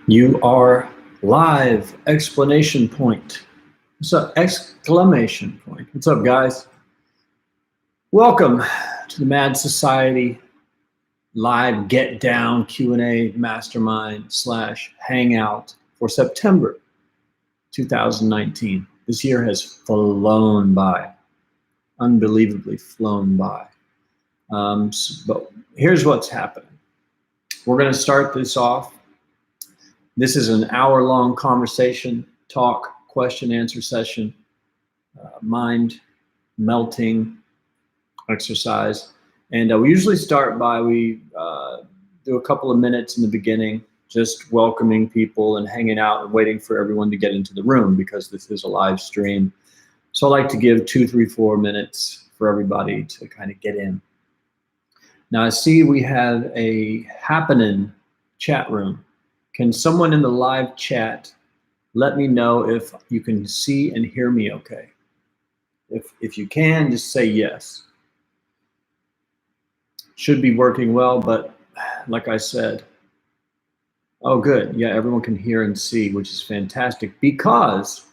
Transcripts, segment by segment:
You are live! Explanation point. What's up? Exclamation point. What's up, guys? Welcome to the Mad Society live Get Down Q&A Mastermind / Hangout for September 2019. This year has flown by, unbelievably flown by. But here's what's happening. We're going to start this off. This is an hour-long conversation, talk, question-answer session, mind melting exercise. And we usually start by, we do a couple of minutes in the beginning, just welcoming people and hanging out and waiting for everyone to get into the room because this is a live stream. So I like to give 2, 3, 4 minutes for everybody to kind of get in. Now I see we have a happening chat room. Can someone in the live chat let me know if you can see and hear me okay? If you can, just say yes. Should be working well, but like I said, oh good, yeah, everyone can hear and see, which is fantastic because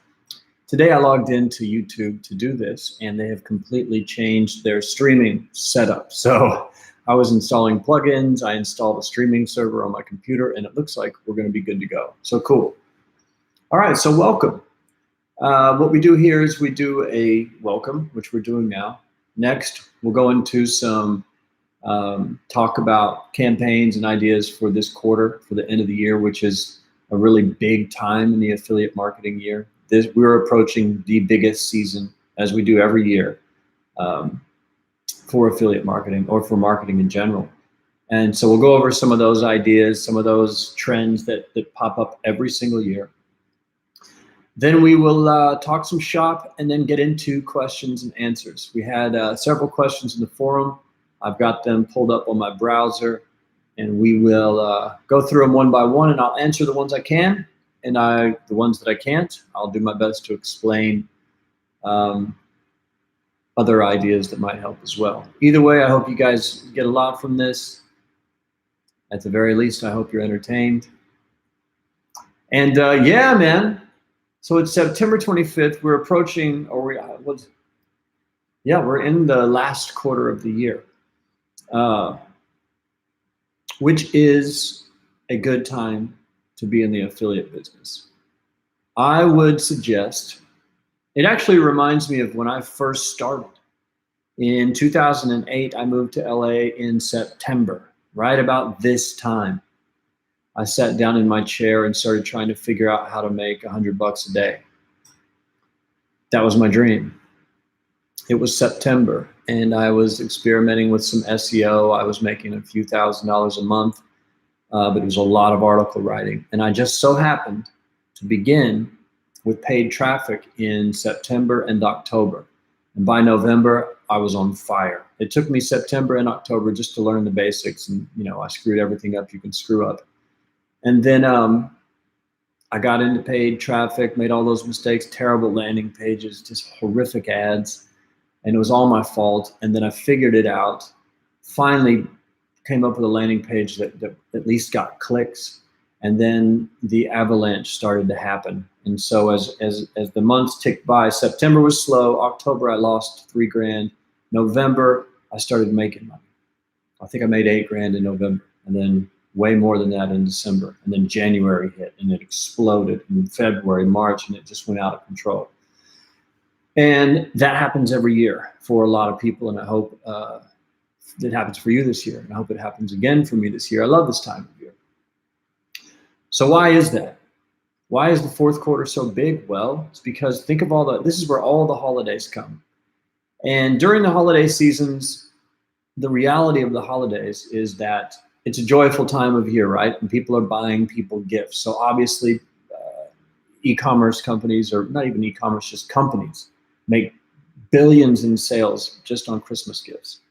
today I logged into YouTube to do this and they have completely changed their streaming setup. So I was installing plugins, I installed a streaming server on my computer, and it looks like we're gonna be good to go. So cool. All right, so welcome. What we do here is we do a welcome, which we're doing now. Next, we'll go into some talk about campaigns and ideas for this quarter, for the end of the year, which is a really big time in the affiliate marketing year. We're approaching the biggest season, as we do every year, for affiliate marketing or for marketing in general. And so we'll go over some of those ideas, some of those trends that pop up every single year. Then we will talk some shop and then get into questions and answers. We had several questions in the forum. I've got them pulled up on my browser, and we will go through them one by one, and I'll answer the ones I can, and the ones that I can't, I'll do my best to explain other ideas that might help as well. Either way, I hope you guys get a lot from this. At the very least, I hope you're entertained. And yeah, man. So it's September 25th. We're approaching, we're in the last quarter of the year, which is a good time to be in the affiliate business. I would suggest, it actually reminds me of when I first started. In 2008, I moved to LA in September, right about this time. I sat down in my chair and started trying to figure out how to make $100 a day. That was my dream. It was September, and I was experimenting with some SEO. I was making a few $1,000s a month, but it was a lot of article writing. And I just so happened to begin with paid traffic in September and October. And by November, I was on fire. It took me September and October just to learn the basics, and I screwed everything up you can screw up. And then I got into paid traffic, made all those mistakes, terrible landing pages, just horrific ads, and it was all my fault. And then I figured it out, finally came up with a landing page that at least got clicks, and then the avalanche started to happen. And so as the months ticked by, September was slow, October I lost $3 grand, November I started making money. I think I made $8 grand in November, and then way more than that in December, and then January hit and it exploded, in February, March, and it just went out of control. And that happens every year for a lot of people, and I hope it happens for you this year, and I hope it happens again for me this year. I love this time of year. So why is that? Why is the fourth quarter so big? Well, it's because think of this is where all the holidays come. And during the holiday seasons, the reality of the holidays is that it's a joyful time of year, right? And people are buying people gifts. So obviously, e-commerce companies, or not even e-commerce, just companies, make billions in sales just on Christmas gifts.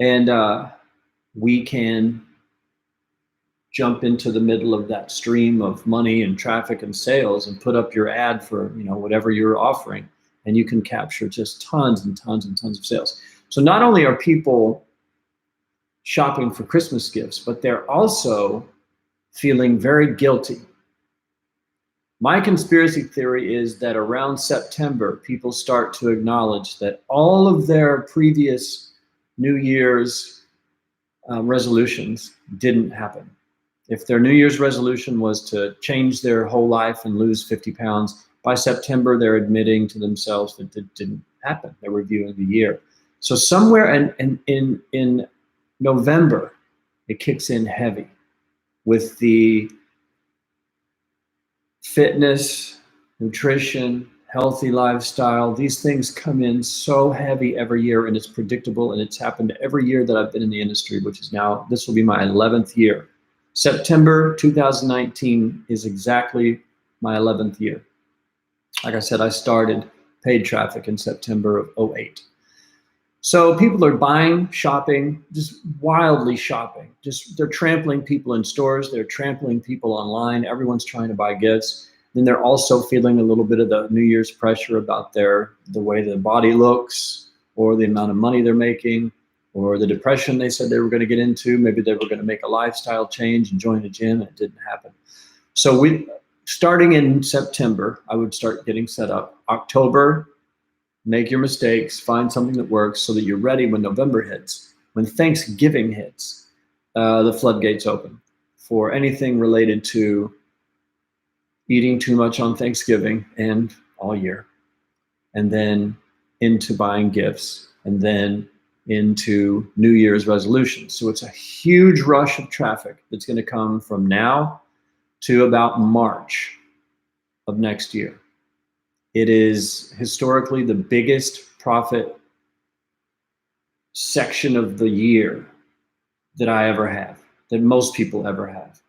And we can jump into the middle of that stream of money and traffic and sales and put up your ad for whatever you're offering, and you can capture just tons and tons and tons of sales. So not only are people shopping for Christmas gifts, but they're also feeling very guilty. My conspiracy theory is that around September, people start to acknowledge that all of their previous New Year's resolutions didn't happen. If their New Year's resolution was to change their whole life and lose 50 pounds, by September, they're admitting to themselves that it didn't happen. They're reviewing the year. So somewhere in November, it kicks in heavy with the fitness, nutrition, healthy lifestyle. These things come in so heavy every year, and it's predictable, and it's happened every year that I've been in the industry, which is now, this will be my 11th year. September 2019 is exactly my 11th year. Like I said, I started paid traffic in September of 2008. So people are buying, shopping, just wildly shopping. Just they're trampling people in stores, they're trampling people online, everyone's trying to buy gifts. Then they're also feeling a little bit of the New Year's pressure about the way their body looks, or the amount of money they're making, or the depression they said they were going to get into. Maybe they were going to make a lifestyle change and join a gym, and it didn't happen. So starting in September, I would start getting set up. October, make your mistakes, find something that works so that you're ready when November hits. When Thanksgiving hits, the floodgates open for anything related to eating too much on Thanksgiving and all year, and then into buying gifts, and then into New Year's resolutions. So it's a huge rush of traffic that's going to come from now to about March of next year. It is historically the biggest profit section of the year that I ever have, that most people ever have.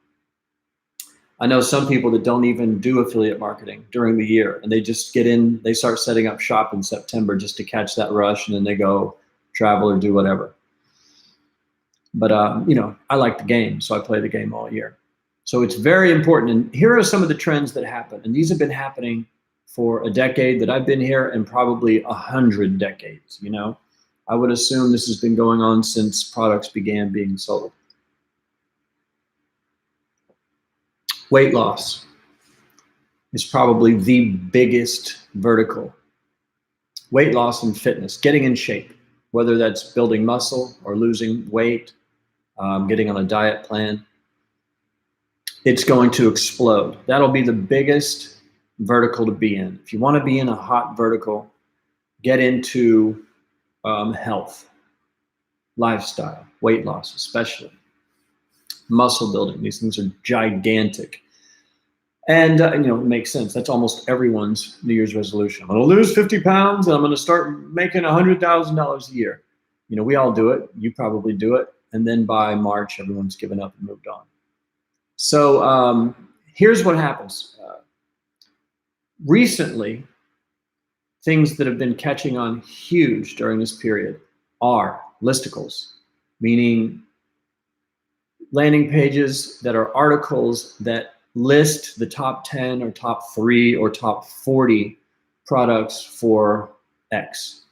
I know some people that don't even do affiliate marketing during the year, and they just get in, they start setting up shop in September just to catch that rush, and then they go travel or do whatever. But I like the game, so I play the game all year. So it's very important. And here are some of the trends that happen. And these have been happening for a decade that I've been here, and probably 100 decades. I would assume this has been going on since products began being sold. Weight loss is probably the biggest vertical. Weight loss and fitness, getting in shape, whether that's building muscle or losing weight, getting on a diet plan. It's going to explode. That'll be the biggest vertical to be in. If you want to be in a hot vertical, get into health, lifestyle, weight loss especially, muscle building. These things are gigantic. And it makes sense. That's almost everyone's New Year's resolution. I'm going to lose 50 pounds and I'm going to start making $100,000 a year. We all do it. You probably do it. And then by March, everyone's given up and moved on. So here's what happens. Recently, things that have been catching on huge during this period are listicles, meaning landing pages that are articles that list the top 10 or top 3 or top 40 products for X.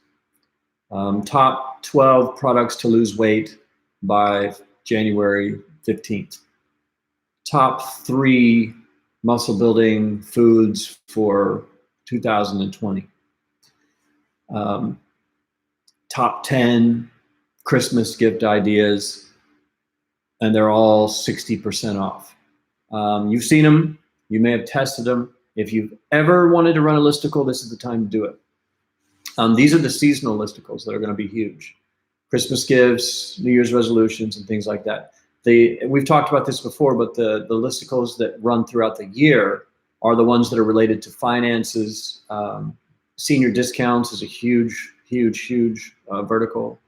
Top 12 products to lose weight by January 15th. Top 3 muscle building foods for 2020. Top 10 Christmas gift ideas, and they're all 60% off. You've seen them, you may have tested them. If you've ever wanted to run a listicle, this is the time to do it. These are the seasonal listicles that are going to be huge. Christmas gifts, New Year's resolutions, and things like that. We've talked about this before, but the listicles that run throughout the year are the ones that are related to finances. Senior discounts is a huge vertical,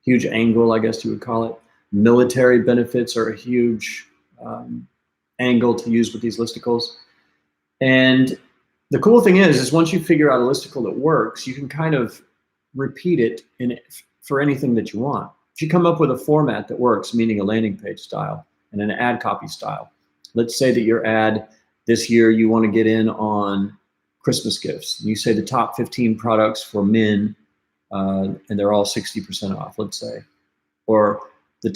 huge angle, I guess you would call it. Military benefits are a huge angle to use with these listicles. And the cool thing is once you figure out a listicle that works, you can kind of repeat it for anything that you want. If you come up with a format that works, meaning a landing page style and an ad copy style, let's say that your ad this year, you want to get in on Christmas gifts. And you say the top 15 products for men, and they're all 60% off, let's say. Or the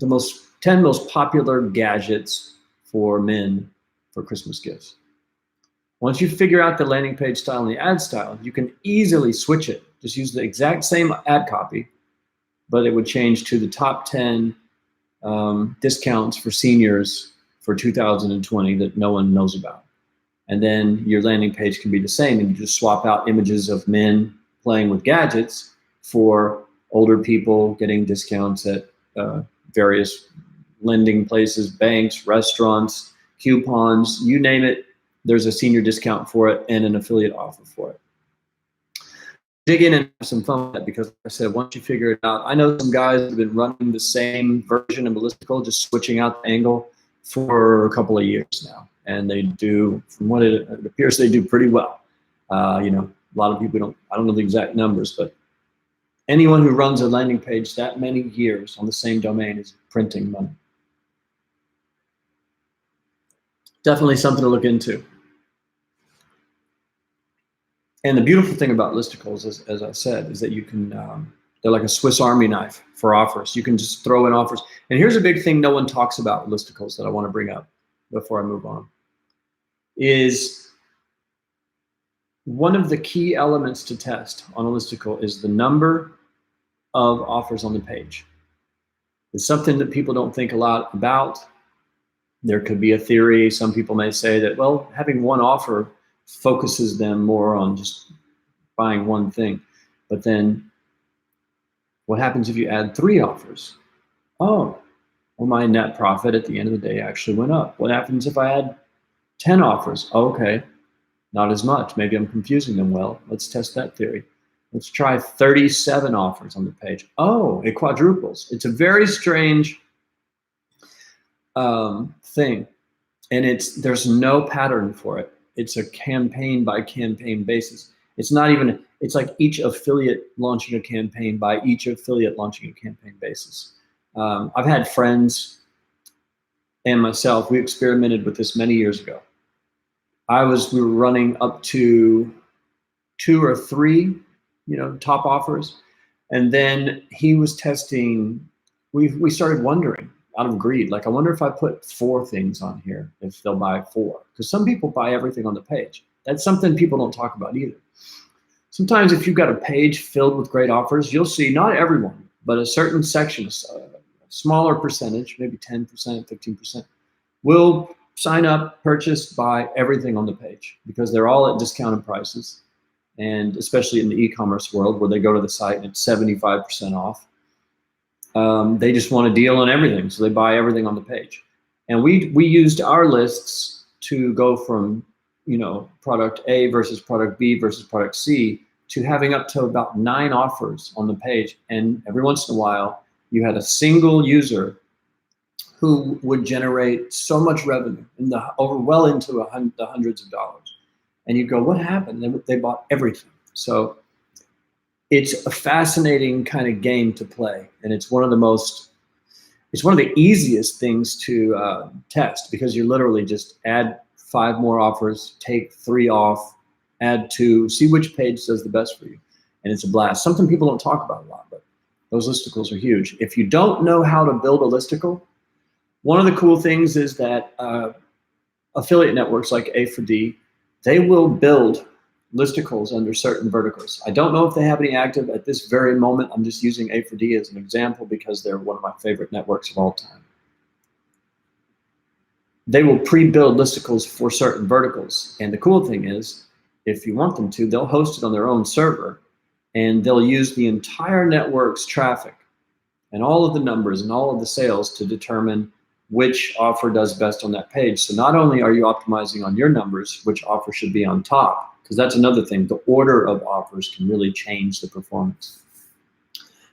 most 10 most popular gadgets for men for Christmas gifts. Once you figure out the landing page style and the ad style, you can easily switch it. Just use the exact same ad copy, but it would change to the top 10 discounts for seniors for 2020 that no one knows about. And then your landing page can be the same, and you just swap out images of men playing with gadgets for older people getting discounts at various lending places, banks, restaurants, coupons, you name it. There's a senior discount for it and an affiliate offer for it. Dig in and have some fun with that, because like I said, once you figure it out, I know some guys have been running the same version of Listicle, just switching out the angle for a couple of years now. And they do, from what it appears, they do pretty well. You know, a lot of people I don't know the exact numbers, but anyone who runs a landing page that many years on the same domain is printing money. Definitely something to look into. And the beautiful thing about listicles, as I said, is that you can, they're like a Swiss Army knife for offers. You can just throw in offers. And here's a big thing no one talks about with listicles that I want to bring up before I move on, is one of the key elements to test on a listicle is the number of offers on the page. It's something that people don't think a lot about. There could be a theory. Some people may say that, well, having one offer focuses them more on just buying one thing. But then what happens if you add 3 offers? Oh, well, my net profit at the end of the day actually went up. What happens if I add 10 offers? Okay, not as much. Maybe I'm confusing them. Well, let's test that theory. Let's try 37 offers on the page. Oh, it quadruples. It's a very strange thing. And there's no pattern for it. It's a campaign by campaign basis. It's not even, it's like each affiliate launching a campaign by each affiliate launching a campaign basis. I've had friends and myself, we experimented with this many years ago. We were running up to 2 or 3, top offers. And then he was testing, we started wondering, out of greed, like, I wonder if I put 4 things on here, if they'll buy 4. Because some people buy everything on the page. That's something people don't talk about either. Sometimes if you've got a page filled with great offers, you'll see not everyone, but a certain section, a smaller percentage, maybe 10%, 15%, will sign up, purchase, buy everything on the page because they're all at discounted prices. And especially in the e-commerce world where they go to the site and it's 75% off. They just want a deal on everything, so they buy everything on the page. And we used our lists to go from, product A versus product B versus product C to having up to about 9 offers on the page. And every once in a while, you had a single user who would generate so much revenue well into the hundreds of dollars. And you go, what happened? They bought everything. So it's a fascinating kind of game to play, and it's one of the easiest things to test, because you literally just add 5 more offers, take 3 off, add 2, see which page does the best for you, and it's a blast. Something people don't talk about a lot, but those listicles are huge. If you don't know how to build a listicle, one of the cool things is that affiliate networks like A4D, they will build listicles under certain verticals. I don't know if they have any active at this very moment. I'm just using A4D as an example because they're one of my favorite networks of all time. They will pre-build listicles for certain verticals. And the cool thing is, if you want them to, they'll host it on their own server, and they'll use the entire network's traffic and all of the numbers and all of the sales to determine which offer does best on that page. So not only are you optimizing on your numbers, which offer should be on top, because that's another thing, the order of offers can really change the performance.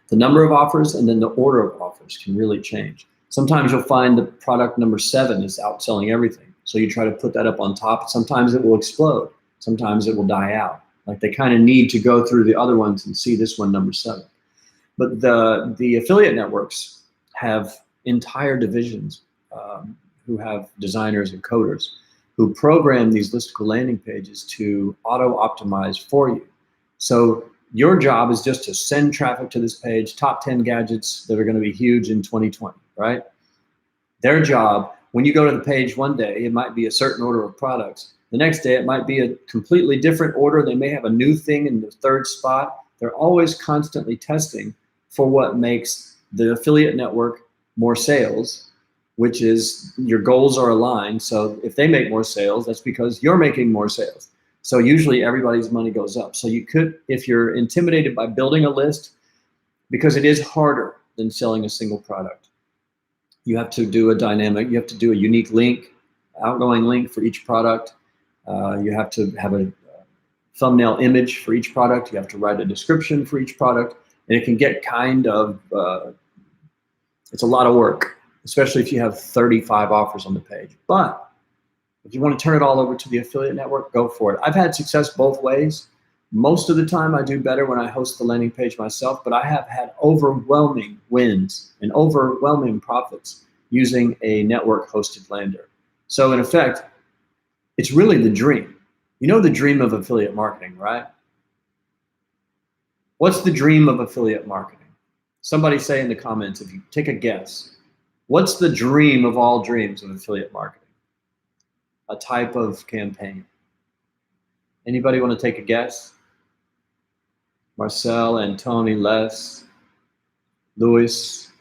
The number of offers and then the order of offers can really change. Sometimes you'll find the product number 7 is outselling everything. So you try to put that up on top. Sometimes it will explode. Sometimes it will die out. Like, they kind of need to go through the other ones and see this one, number 7. But the affiliate networks have entire divisions who have designers and coders who program these listicle landing pages to auto-optimize for you. So your job is just to send traffic to this page, top 10 gadgets that are going to be huge in 2020, right? Their job, when you go to the page one day, it might be a certain order of products. The next day, it might be a completely different order. They may have a new thing in the third spot. They're always constantly testing for what makes the affiliate network more sales, which is your goals are aligned. So if they make more sales, that's because you're making more sales. So usually everybody's money goes up. So you could, if you're intimidated by building a list, because it is harder than selling a single product. You have to do a dynamic, you have to do a unique link, outgoing link for each product. You have to have a thumbnail image for each product. You have to write a description for each product. And it can get kind of, it's a lot of work, especially if you have 35 offers on the page. But if you want to turn it all over to the affiliate network, go for it. I've had success both ways. Most of the time I do better when I host the landing page myself, but I have had overwhelming wins and overwhelming profits using a network hosted lander. So in effect, it's really the dream. You know the dream of affiliate marketing, right? What's the dream of affiliate marketing? Somebody say in the comments, if you take a guess, what's the dream of all dreams of affiliate marketing? A type of campaign. Anybody want to take a guess? Marcel, Antony, Les, Louis.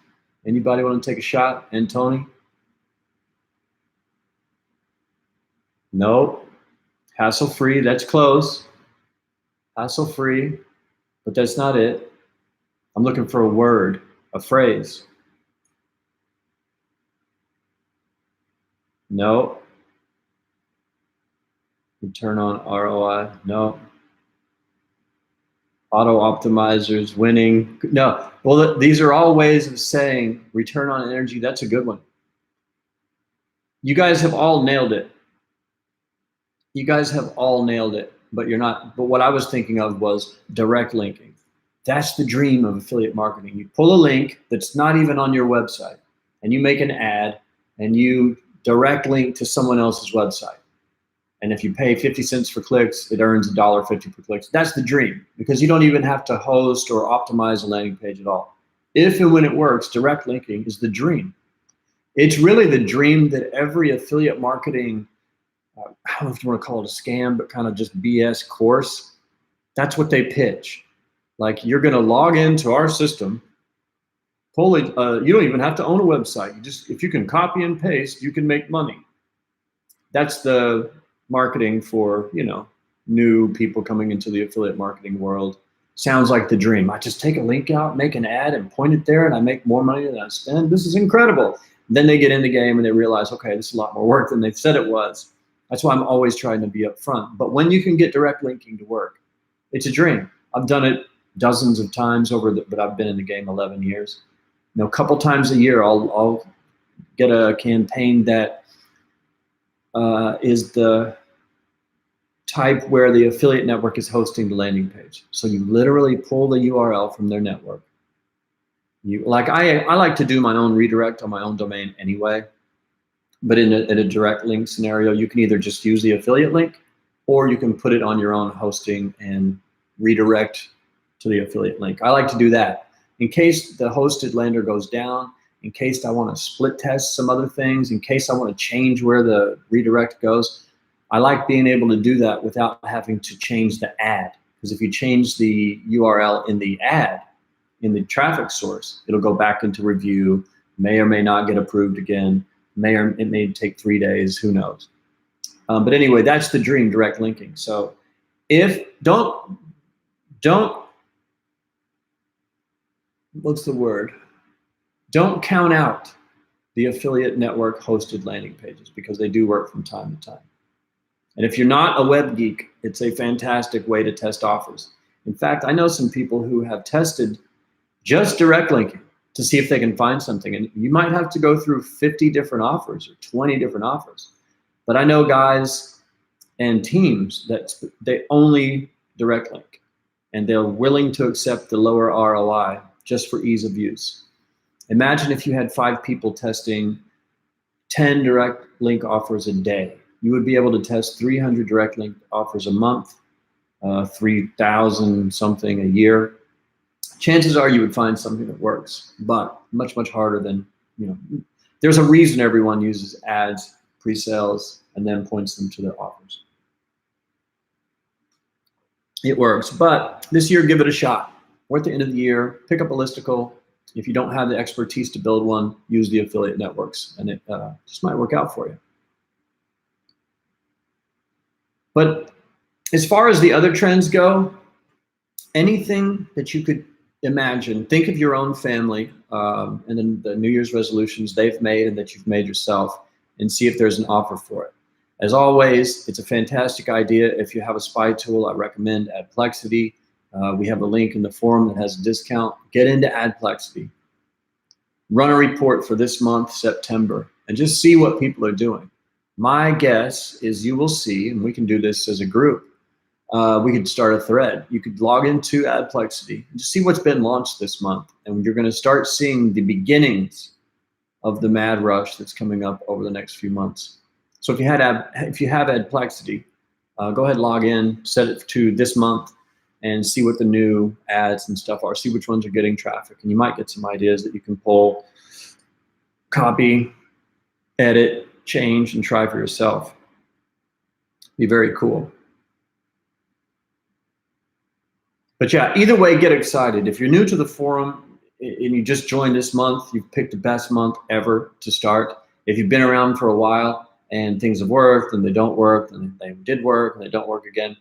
Anybody want to take a shot? Antony? Nope. Hassle-free, that's close. Hassle-free, but that's not it. I'm looking for a word, a phrase. No. Return on ROI, no. Auto optimizers, winning, no. Well, these are all ways of saying return on energy. That's a good one. You guys have all nailed it. You guys have all nailed it, but you're not. But what I was thinking of was direct linking. That's the dream of affiliate marketing. You pull a link that's not even on your website, and you make an ad, and you direct link to someone else's website. And if you pay 50 cents for clicks, it earns $1.50 per click. That's the dream, because you don't even have to host or optimize a landing page at all. If and when it works, direct linking is the dream. It's really the dream that every affiliate marketing, I don't know if you want to call it a scam, but kind of just BS course, that's what they pitch. Like, you're going to log into our system. You don't even have to own a website. If you can copy and paste, you can make money. That's the marketing for, new people coming into the affiliate marketing world. Sounds like the dream. I just take a link out, make an ad, and point it there, and I make more money than I spend. This is incredible. Then they get in the game and they realize, okay, this is a lot more work than they said it was. That's why I'm always trying to be upfront. But when you can get direct linking to work, it's a dream. I've done it dozens of times but I've been in the game 11 years. A couple times a year, I'll get a campaign that is the type where the affiliate network is hosting the landing page. So you literally pull the URL from their network. I like to do my own redirect on my own domain anyway, but in a direct link scenario, you can either just use the affiliate link, or you can put it on your own hosting and redirect to the affiliate link. I like to do that in case the hosted lander goes down, in case I want to split test some other things, in case I want to change where the redirect goes. I like being able to do that without having to change the ad. Because if you change the URL in the ad, in the traffic source, it'll go back into review, may or may not get approved again, it may take 3 days, who knows. But anyway, that's the dream, direct linking. So don't, what's the word? Don't count out the affiliate network hosted landing pages, because they do work from time to time. And if you're not a web geek, it's a fantastic way to test offers. In fact, I know some people who have tested just direct linking to see if they can find something. And you might have to go through 50 different offers or 20 different offers. But I know guys and teams that they only direct link, and they're willing to accept the lower ROI just for ease of use. Imagine if you had 5 people testing 10 direct link offers a day. You would be able to test 300 direct link offers a month, 3,000 something a year. Chances are you would find something that works, but much, much harder than, There's a reason everyone uses ads, pre-sales, and then points them to their offers. It works, but this year, give it a shot. We're at the end of the year, pick up a listicle. If you don't have the expertise to build one, use the affiliate networks, and it just might work out for you. But as far as the other trends go, anything that you could imagine, think of your own family and then the New Year's resolutions they've made and that you've made yourself, and see if there's an offer for it. As always, it's a fantastic idea. If you have a spy tool, I recommend Adplexity. We have a link in the forum that has a discount. Get into Adplexity. Run a report for this month, September, and just see what people are doing. My guess is you will see, and we can do this as a group, we could start a thread. You could log into Adplexity and just see what's been launched this month. And you're going to start seeing the beginnings of the mad rush that's coming up over the next few months. So if you have Adplexity, go ahead, log in, set it to this month, and see what the new ads and stuff are. See which ones are getting traffic. And you might get some ideas that you can pull, copy, edit, change, and try for yourself. Be very cool. But yeah, either way, get excited. If you're new to the forum and you just joined this month, you've picked the best month ever to start. If you've been around for a while and things have worked and they don't work and they did work and they don't work again,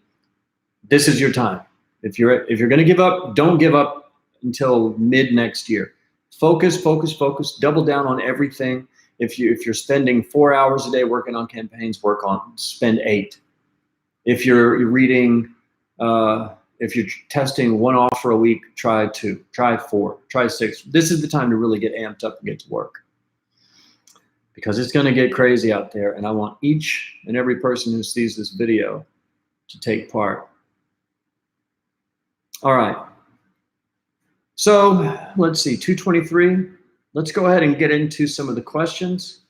this is your time. If you're going to give up, don't give up until mid next year. Focus, focus, focus. Double down on everything. If you're spending 4 hours a day working on campaigns, spend 8. If you're reading, if you're testing one offer a week, try 2, try 4, try 6. This is the time to really get amped up and get to work, because it's going to get crazy out there, and I want each and every person who sees this video to take part. All right. So let's see, 2:23. Let's go ahead and get into some of the questions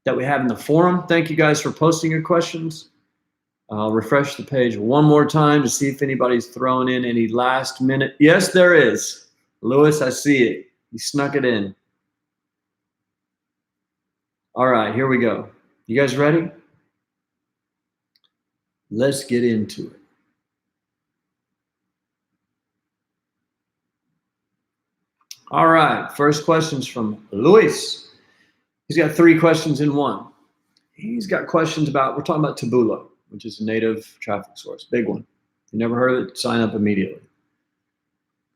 that we have in the forum. Thank you guys for posting your questions. I'll refresh the page one more time to see if anybody's throwing in any last minute. Yes, there is. Lewis, I see it. You snuck it in. All right, here we go. You guys ready? Let's get into it. All right, first question's from Luis. He's got 3 questions in one. He's got questions about, we're talking about Taboola, which is a native traffic source, big one. If you never heard of it, sign up immediately.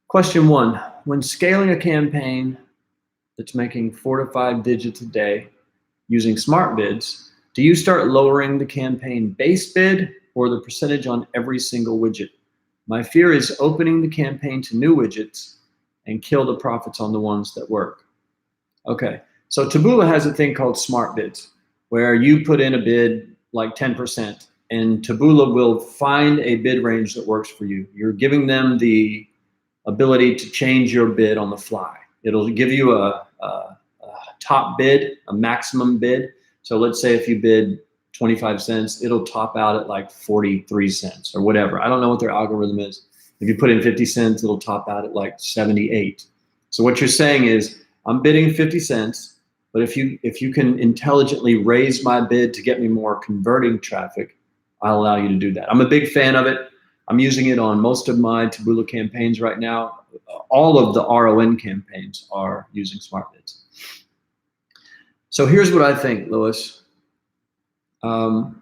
Question 1, when scaling a campaign that's making 4 to 5 digits a day using smart bids, do you start lowering the campaign base bid or the percentage on every single widget? My fear is opening the campaign to new widgets and kill the profits on the ones that work. Okay, so Taboola has a thing called smart bids, where you put in a bid like 10%, and Taboola will find a bid range that works for you. You're giving them the ability to change your bid on the fly. It'll give you a top bid, a maximum bid. So let's say if you bid 25 cents, it'll top out at like 43 cents or whatever. I don't know what their algorithm is. If you put in 50 cents, it'll top out at like 78. So what you're saying is, I'm bidding 50 cents, but if you can intelligently raise my bid to get me more converting traffic, I'll allow you to do that. I'm a big fan of it. I'm using it on most of my Taboola campaigns right now. All of the RON campaigns are using smart bids. So here's what I think, Lewis. When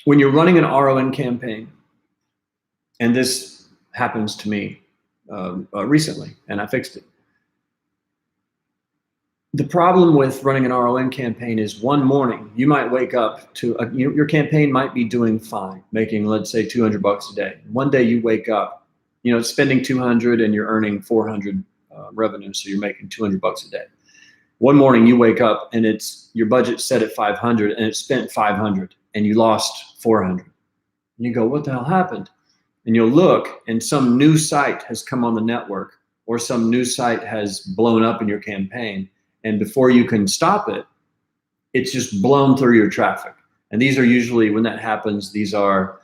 you're running an RON campaign, and this happens to me recently, and I fixed it. The problem with running an RON campaign is one morning you might wake up to your campaign might be doing fine, making, let's say, $200 a day. One day you wake up, spending 200 and you're earning 400 revenue, so you're making $200 a day. One morning you wake up and your budget set at 500 and it's spent 500 and you lost 400. And you go, what the hell happened? And you'll look and some new site has come on the network, or some new site has blown up in your campaign. And before you can stop it, it's just blown through your traffic. And these are usually, when that happens, these are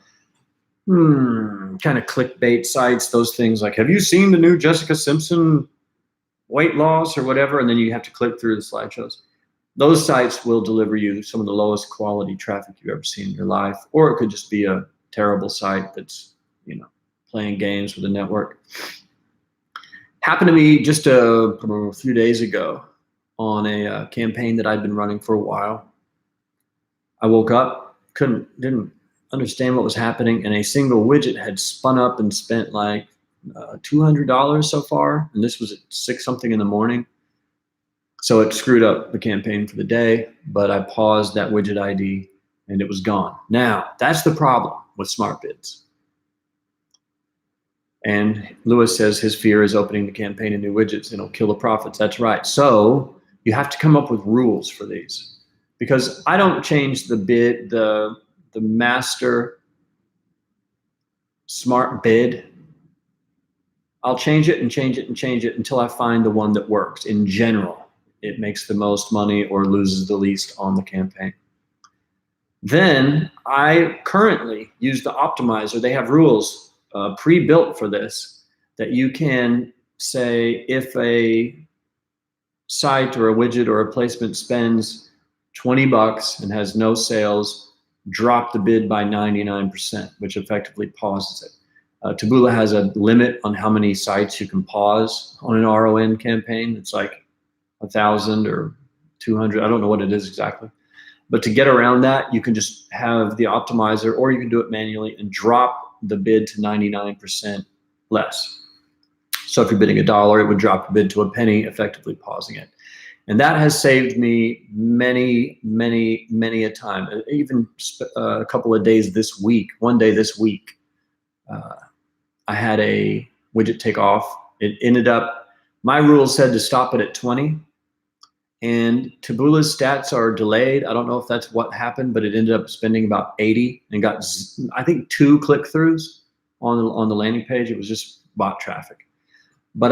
kind of clickbait sites, those things like, have you seen the new Jessica Simpson weight loss or whatever, and then you have to click through the slideshows. Those sites will deliver you some of the lowest quality traffic you've ever seen in your life, or it could just be a terrible site that's, you know, playing games with the network. Happened to me just a few days ago on a campaign that I'd been running for a while. I woke up, didn't understand what was happening, and a single widget had spun up and spent like $200 so far, and this was at 6 something in the morning. So it screwed up the campaign for the day, but I paused that widget ID and it was gone. Now, that's the problem with smart bids. And Lewis says his fear is opening the campaign to new widgets and it'll kill the profits. That's right. So you have to come up with rules for these, because I don't change the bid, the master smart bid. I'll change it and change it and change it until I find the one that works. In general, it makes the most money or loses the least on the campaign. Then I currently use the optimizer. They have rules pre-built for this, that you can say if a site or a widget or a placement spends 20 bucks and has no sales, drop the bid by 99%, which effectively pauses it. Taboola has a limit on how many sites you can pause on an RON campaign. It's like 1,000 or 200. I don't know what it is exactly. But to get around that, you can just have the optimizer, or you can do it manually and drop the bid to 99% less. So if you're bidding $1, it would drop the bid to a penny, effectively pausing it. And that has saved me many, many, many a time. Even a couple of days this week, one day this week, I had a widget take off. It ended up, my rules said to stop it at 20. And Taboola's stats are delayed. I don't know if that's what happened, but it ended up spending about 80 and got, I think, 2 click-throughs on the landing page. It was just bot traffic. But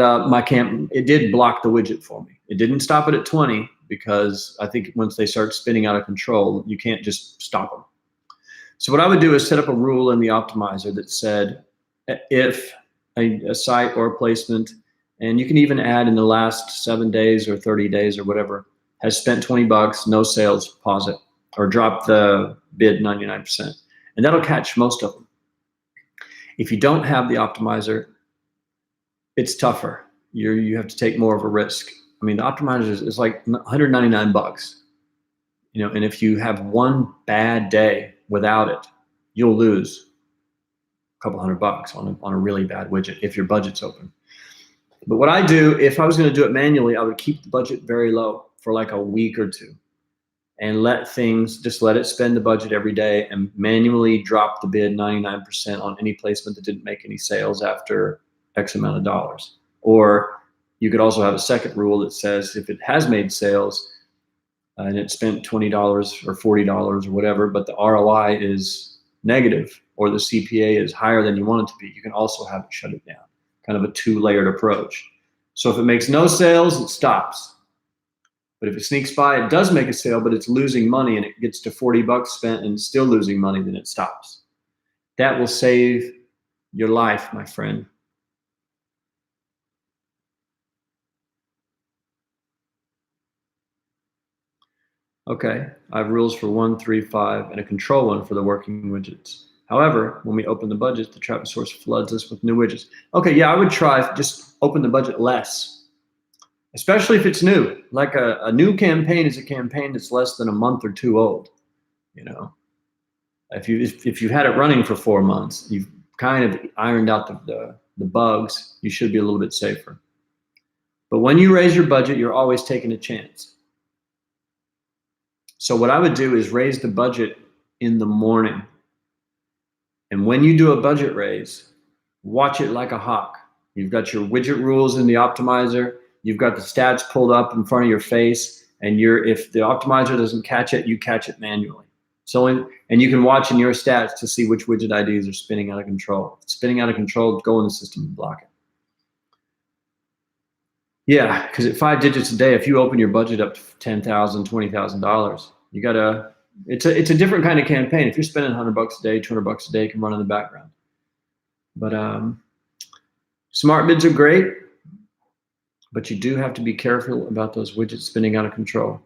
it did block the widget for me. It didn't stop it at 20, because I think once they start spinning out of control, you can't just stop them. So what I would do is set up a rule in the optimizer that said, if a site or a placement, and you can even add in the last 7 days or 30 days or whatever, has spent 20 bucks, no sales, pause it, or drop the bid 99%. And that'll catch most of them. If you don't have the optimizer, it's tougher. You have to take more of a risk. I mean, the optimizer is like 199 bucks. You know, and if you have one bad day without it, you'll lose a couple $100 on a really bad widget if your budget's open. But what I do, if I was going to do it manually, I would keep the budget very low for like a week or two and let it spend the budget every day and manually drop the bid 99% on any placement that didn't make any sales after X amount of dollars. Or you could also have a second rule that says if it has made sales and it spent $20 or $40 or whatever, but the ROI is negative or the CPA is higher than you want it to be, you can also have it shut it down. Kind of a 2-layered approach. So if it makes no sales, it stops. But if it sneaks by, it does make a sale, but it's losing money and it gets to 40 bucks spent and still losing money, then it stops. That will save your life, my friend. Okay, I have rules for 1, 3, 5, and a control one for the working widgets. However, when we open the budget, the traffic source floods us with new widgets. Okay, yeah, I would try just open the budget less, especially if it's new. Like a new campaign is a campaign that's less than a month or 2 old. You know, if you've had it running for 4 months, you've kind of ironed out the bugs, you should be a little bit safer. But when you raise your budget, you're always taking a chance. So what I would do is raise the budget in the morning. And when you do a budget raise, watch it like a hawk. You've got your widget rules in the optimizer. You've got the stats pulled up in front of your face. And if the optimizer doesn't catch it, you catch it manually. And you can watch in your stats to see which widget IDs are spinning out of control. If it's spinning out of control, go in the system and block it. Yeah, because at 5 digits a day, if you open your budget up to $10,000, $20,000, you gotta. It's a different kind of campaign. If you're spending $100 a day, $200 a day, it can run in the background. But smart bids are great. but you do have to be careful about those widgets spinning out of control.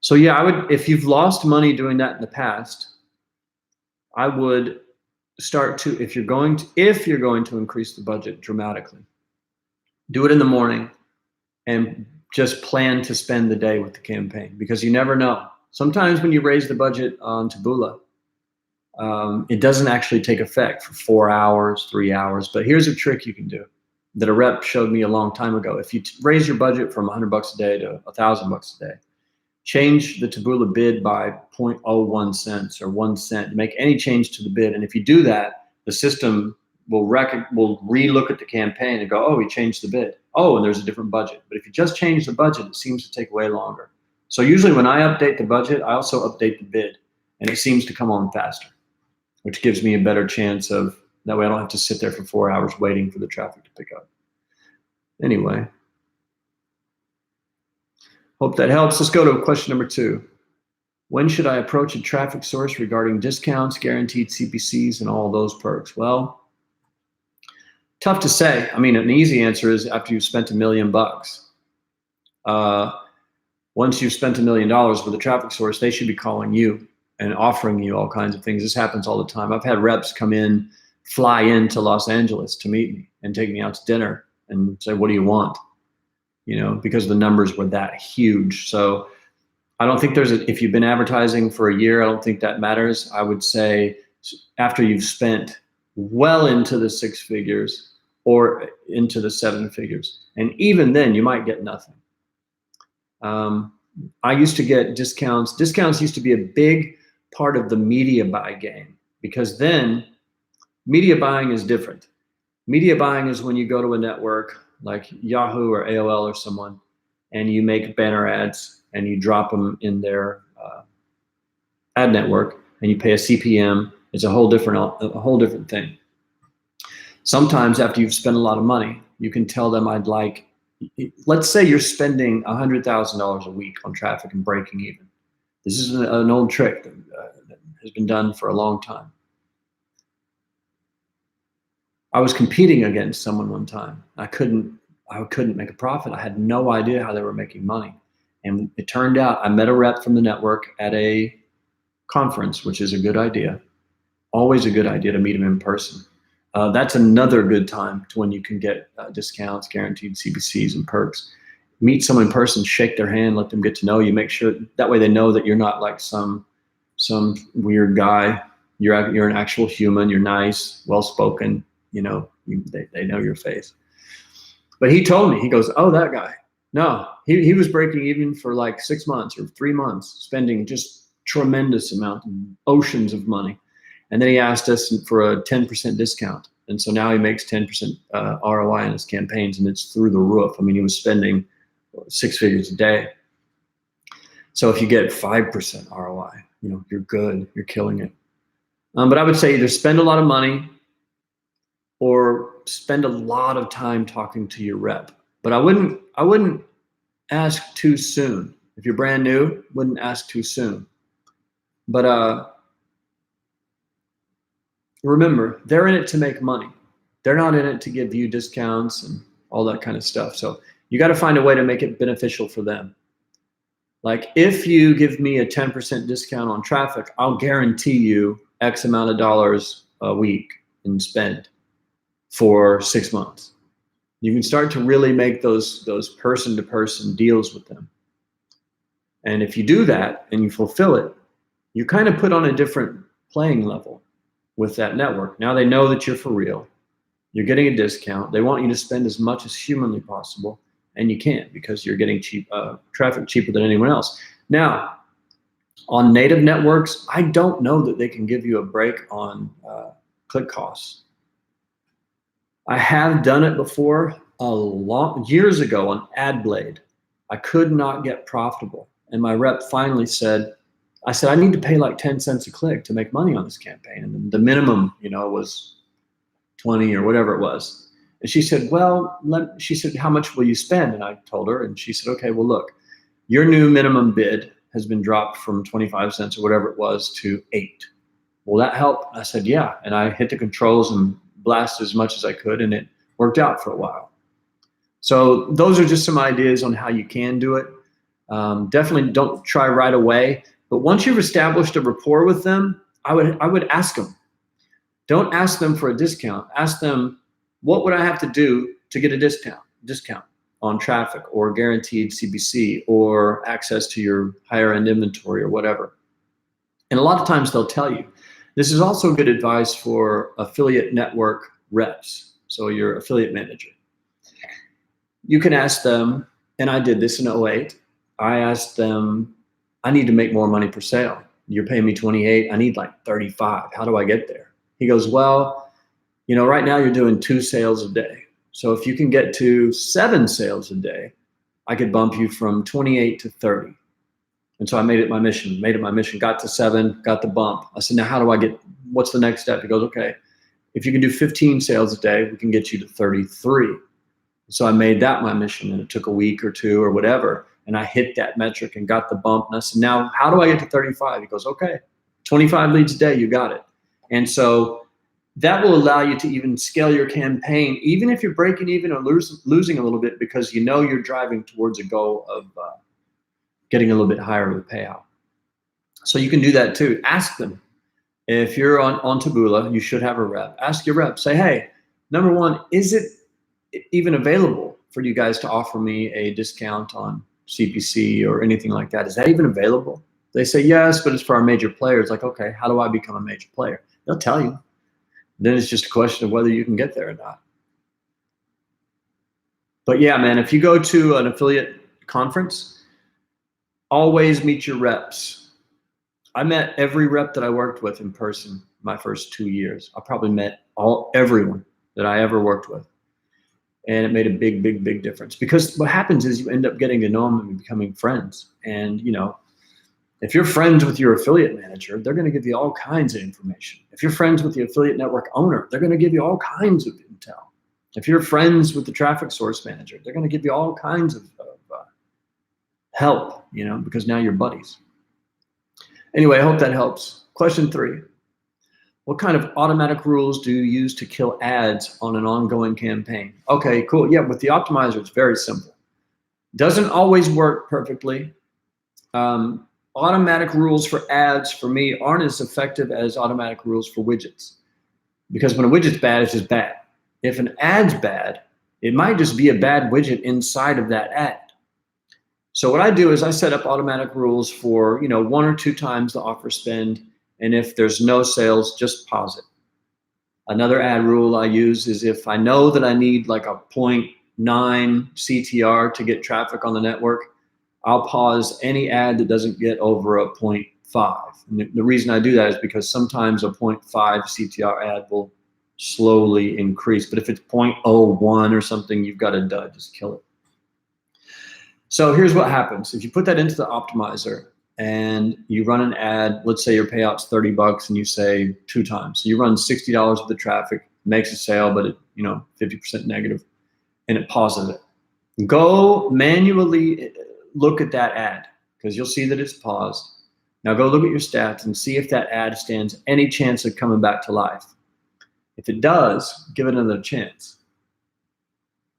So yeah, I would, if you've lost money doing that in the past, I would start to, if you're going to increase the budget dramatically, do it in the morning and just plan to spend the day with the campaign, because you never know. Sometimes when you raise the budget on Taboola, it doesn't actually take effect for 4 hours, 3 hours. But here's a trick you can do that a rep showed me a long time ago. If you raise your budget from $100 a day to $1,000 a day, change the Taboola bid by 0.01 cents or 1 cent. Make any change to the bid, and if you do that, the system will re-look at the campaign and go, oh, we changed the bid. Oh, and there's a different budget. But if you just change the budget, it seems to take way longer. So usually when I update the budget, I also update the bid, and it seems to come on faster, which gives me a better chance of, that way I don't have to sit there for 4 hours waiting for the traffic to pick up. Anyway, hope that helps. Let's go to question number 2. When should I approach a traffic source regarding discounts, guaranteed CPCs, and all those perks? Well, tough to say. I mean, an easy answer is after you've spent $1 million. Once you've spent $1 million with a traffic source, they should be calling you and offering you all kinds of things. This happens all the time. I've had reps fly into Los Angeles to meet me and take me out to dinner and say, what do you want? You know, because the numbers were that huge. So I don't think if you've been advertising for a year, I don't think that matters. I would say after you've spent well into the 6 figures or into the 7 figures, and even then you might get nothing. I used to get discounts. Discounts used to be a big part of the media buy game, because then media buying is different. Media buying is when you go to a network like Yahoo or AOL or someone, and you make banner ads and you drop them in their ad network, and you pay a CPM. It's a whole different thing. Sometimes after you've spent a lot of money, you can tell them, let's say you're spending $100,000 a week on traffic and breaking even. This is an old trick that has been done for a long time. I was competing against someone one time. I couldn't make a profit. I had no idea how they were making money. And it turned out I met a rep from the network at a conference, which is a good idea. Always a good idea to meet them in person. That's another good time to when you can get discounts, guaranteed CPCs, and perks. Meet someone in person, shake their hand, let them get to know you. Make sure that way they know that you're not like some weird guy. You're an actual human. You're nice, well-spoken. You know, they know your face. But he told me, he goes, oh, that guy. No, he was breaking even for like 6 months or 3 months, spending just tremendous amount, oceans of money. And then he asked us for a 10% discount. And so now he makes 10% ROI in his campaigns, and it's through the roof. I mean, he was spending 6 figures a day. So if you get 5% ROI, you know, you're good, you're killing it. But I would say either spend a lot of money or spend a lot of time talking to your rep. But I wouldn't ask too soon. If you're brand new, wouldn't ask too soon. But remember, they're in it to make money. They're not in it to give you discounts and all that kind of stuff. So you got to find a way to make it beneficial for them. Like if you give me a 10% discount on traffic, I'll guarantee you X amount of dollars a week in spend for 6 months. You can start to really make those person-to-person deals with them. And if you do that and you fulfill it, you kind of put on a different playing level with that network. Now they know that you're for real. You're getting a discount. They want you to spend as much as humanly possible, and you can't because you're getting traffic cheaper than anyone else. Now, on native networks, I don't know that they can give you a break on click costs. I have done it before years ago on AdBlade. I could not get profitable, and my rep finally said, I need to pay like 10 cents a click to make money on this campaign. And the minimum, was 20 or whatever it was. And she said, she said, how much will you spend? And I told her, and she said, okay, well, look, your new minimum bid has been dropped from 25 cents or whatever it was to 8. Will that help? I said, yeah. And I hit the controls and blasted as much as I could, and it worked out for a while. So those are just some ideas on how you can do it. Definitely don't try right away, but once you've established a rapport with them, I would ask them. Don't ask them for a discount. Ask them, what would I have to do to get a discount on traffic or guaranteed CPC or access to your higher end inventory or whatever. And a lot of times they'll tell you. This is also good advice for affiliate network reps, so your affiliate manager. You can ask them, and I did this in 08. I asked them, I need to make more money per sale. You're paying me 28. I need like 35. How do I get there? He goes, well, right now you're doing 2 sales a day. So if you can get to 7 sales a day, I could bump you from 28 to 30. And so I made it my mission, got to 7, got the bump. I said, now what's the next step? He goes, okay, if you can do 15 sales a day, we can get you to 33. So I made that my mission, and it took a week or 2 or whatever. And I hit that metric and got the bump. And I said, now how do I get to 35? He goes, okay, 25 leads a day, you got it. And so that will allow you to even scale your campaign, even if you're breaking even or losing a little bit, because you're driving towards a goal of getting a little bit higher of a payout. So you can do that too. Ask them. If you're on Taboola, you should have a rep. Ask your rep. Say, hey, number one, is it even available for you guys to offer me a discount on CPC or anything like that? Is that even available? They say yes, but it's for our major players. Like, okay, how do I become a major player? They'll tell you. Then it's just a question of whether you can get there or not. But yeah, man, if you go to an affiliate conference, always meet your reps. I met every rep that I worked with in person my first 2 years. I probably met everyone that I ever worked with. And it made a big, big, big difference, because what happens is you end up getting to know them and becoming friends. And, if you're friends with your affiliate manager, they're going to give you all kinds of information. If you're friends with the affiliate network owner, they're going to give you all kinds of intel. If you're friends with the traffic source manager, they're going to give you all kinds of help, because now you're buddies. Anyway, I hope that helps. Question 3. What kind of automatic rules do you use to kill ads on an ongoing campaign? Okay, cool. Yeah, with the optimizer, it's very simple. Doesn't always work perfectly. Automatic rules for ads, for me, aren't as effective as automatic rules for widgets. Because when a widget's bad, it's just bad. If an ad's bad, it might just be a bad widget inside of that ad. So what I do is I set up automatic rules for 1 or 2 times the offer spend, and if there's no sales, just pause it. Another ad rule I use is if I know that I need like a 0.9 CTR to get traffic on the network, I'll pause any ad that doesn't get over a 0.5. And the reason I do that is because sometimes a 0.5 CTR ad will slowly increase, but if it's 0.01 or something, you've got to just kill it. So here's what happens. If you put that into the optimizer and you run an ad, let's say your payout's $30 and you say 2 times. So you run $60 of the traffic, makes a sale, but it, 50% negative, and it pauses it. Go manually look at that ad, because you'll see that it's paused. Now go look at your stats and see if that ad stands any chance of coming back to life. If it does, give it another chance.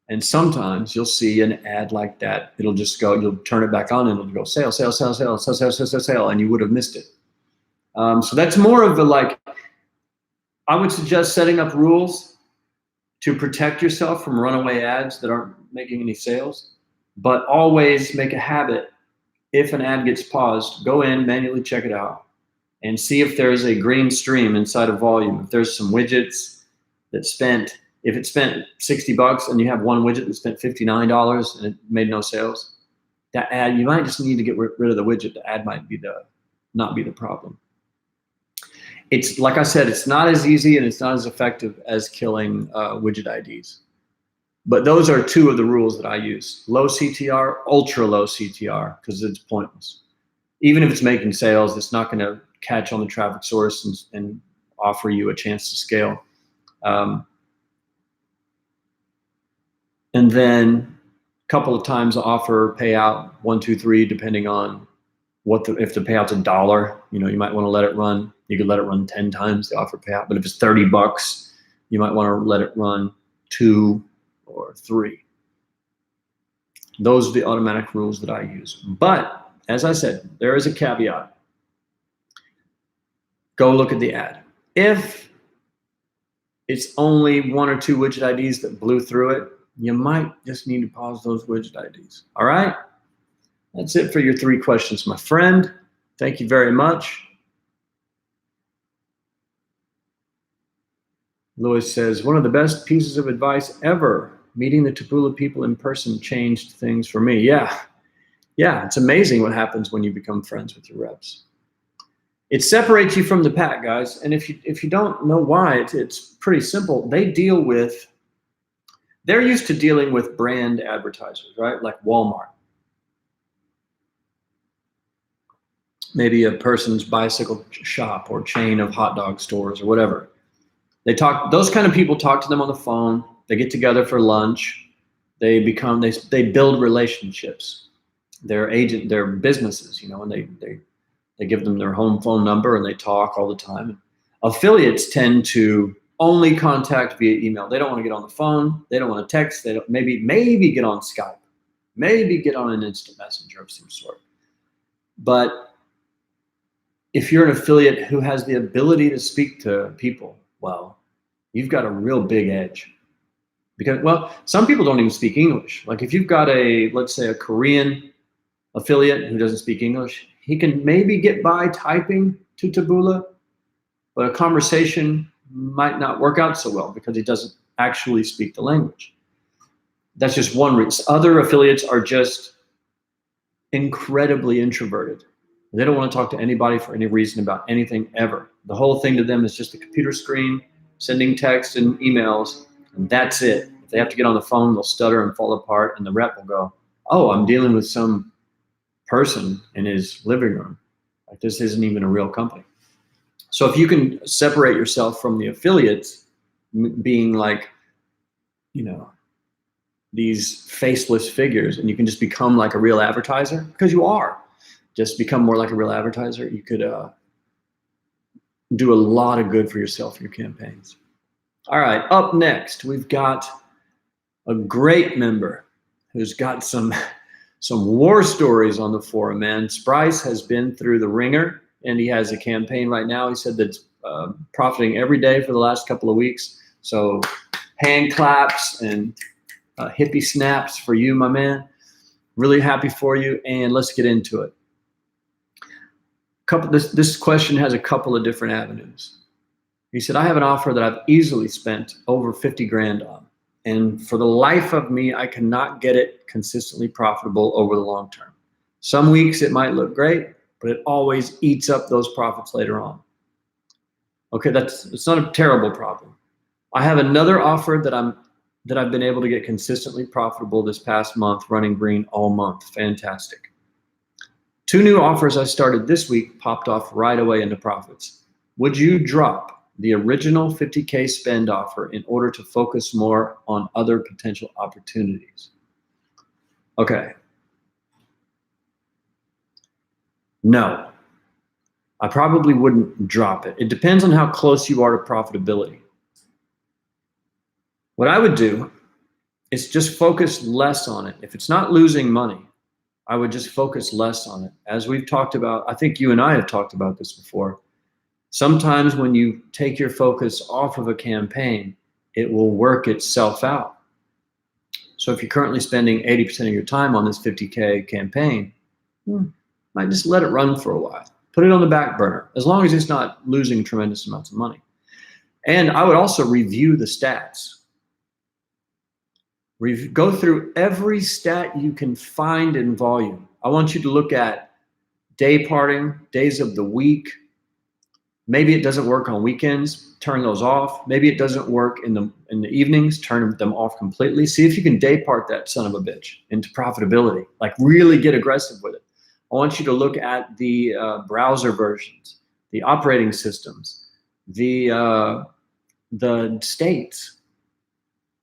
And sometimes you'll see an ad like that. It'll just go, you'll turn it back on and it'll go sale, sale, sale, sale, sale, sale, sale, sale, sale, and you would have missed it. So that's more of the I would suggest setting up rules to protect yourself from runaway ads that aren't making any sales. But always make a habit, if an ad gets paused, go in, manually check it out, and see if there's a green stream inside of volume. If there's some widgets that if it spent $60 and you have one widget that spent $59 and it made no sales, that ad, you might just need to get rid of the widget. The ad might not be the problem. It's like I said, it's not as easy and it's not as effective as killing widget IDs. But those are 2 of the rules that I use. Low CTR, ultra low CTR, because it's pointless. Even if it's making sales, it's not going to catch on the traffic source and offer you a chance to scale. And then a couple of times offer payout 1, 2, 3, depending on if the payout's $1, you might want to let it run. You could let it run 10 times the offer payout. But if it's $30, you might want to let it run 2 or 3. Those are the automatic rules that I use. But as I said, there is a caveat. Go look at the ad. If it's only 1 or 2 widget IDs that blew through it, you might just need to pause those widget IDs. All right? That's it for your 3 questions, my friend. Thank you very much. Louis says, one of the best pieces of advice ever. Meeting the Taboola people in person changed things for me. Yeah, it's amazing what happens when you become friends with your reps. It separates you from the pack, guys. And if you don't know why, it's pretty simple. They're used to dealing with brand advertisers, right? Like Walmart. Maybe a person's bicycle shop or chain of hot dog stores or whatever. Those kind of people talk to them on the phone. They get together for lunch. They build relationships. They're businesses, and they give them their home phone number and they talk all the time. And affiliates tend to only contact via email. They don't want to get on the phone. They don't want to text. They don't maybe get on Skype, maybe get on an instant messenger of some sort. But if you're an affiliate who has the ability to speak to people, well, you've got a real big edge. Because, some people don't even speak English. Like if you've got let's say a Korean affiliate who doesn't speak English, he can maybe get by typing to Taboola, but a conversation might not work out so well because he doesn't actually speak the language. That's just one reason. Other affiliates are just incredibly introverted. They don't want to talk to anybody for any reason about anything ever. The whole thing to them is just a computer screen, sending text and emails, and that's it. If they have to get on the phone, they'll stutter and fall apart, and the rep will go, oh, I'm dealing with some person in his living room. Like this isn't even a real company. So if you can separate yourself from the affiliates being like, these faceless figures, and you can just become like a real advertiser, because you are. Just become more like a real advertiser. You could do a lot of good for yourself and your campaigns. All right, up next, we've got a great member who's got some war stories on the forum, man. Sprice has been through the ringer, and he has a campaign right now. He said that's profiting every day for the last couple of weeks. So hand claps and hippie snaps for you, my man. Really happy for you, and let's get into it. This question has a couple of different avenues. He said, I have an offer that I've easily spent over 50 grand on. And for the life of me, I cannot get it consistently profitable over the long term. Some weeks it might look great, but it always eats up those profits later on. Okay, it's not a terrible problem. I have another offer that I've been able to get consistently profitable this past month, running green all month. Fantastic. 2 new offers I started this week popped off right away into profits. Would you drop the original 50K spend offer in order to focus more on other potential opportunities? Okay. No, I probably wouldn't drop it. It depends on how close you are to profitability. What I would do is just focus less on it. If it's not losing money, I would just focus less on it. As we've talked about, I think you and I have talked about this before. Sometimes when you take your focus off of a campaign, it will work itself out. So if you're currently spending 80% of your time on this 50K campaign, might just let it run for a while. Put it on the back burner, as long as it's not losing tremendous amounts of money. And I would also review the stats. Go through every stat you can find in volume. I want you to look at day parting, days of the week. Maybe it doesn't work on weekends, turn those off. Maybe it doesn't work in the evenings, turn them off completely. See if you can day part that son of a bitch into profitability, like really get aggressive with it. I want you to look at the browser versions, the operating systems, the states.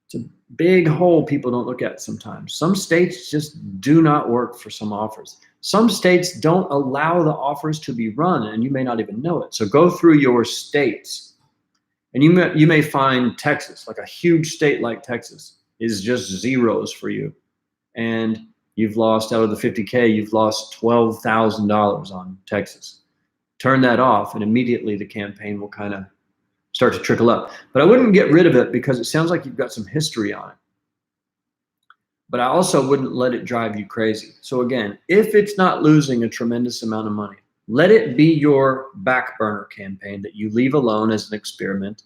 It's a big hole people don't look at sometimes. Some states just do not work for some offers. Some states don't allow the offers to be run, and you may not even know it. So go through your states, and you may find Texas, like a huge state like Texas, is just zeros for you. And You've lost, out of the 50K, you've lost $12,000 on Texas. Turn that off, and immediately the campaign will kind of start to trickle up. But I wouldn't get rid of it because it sounds like you've got some history on it. But I also wouldn't let it drive you crazy. So again, if it's not losing a tremendous amount of money, let it be your back burner campaign that you leave alone as an experiment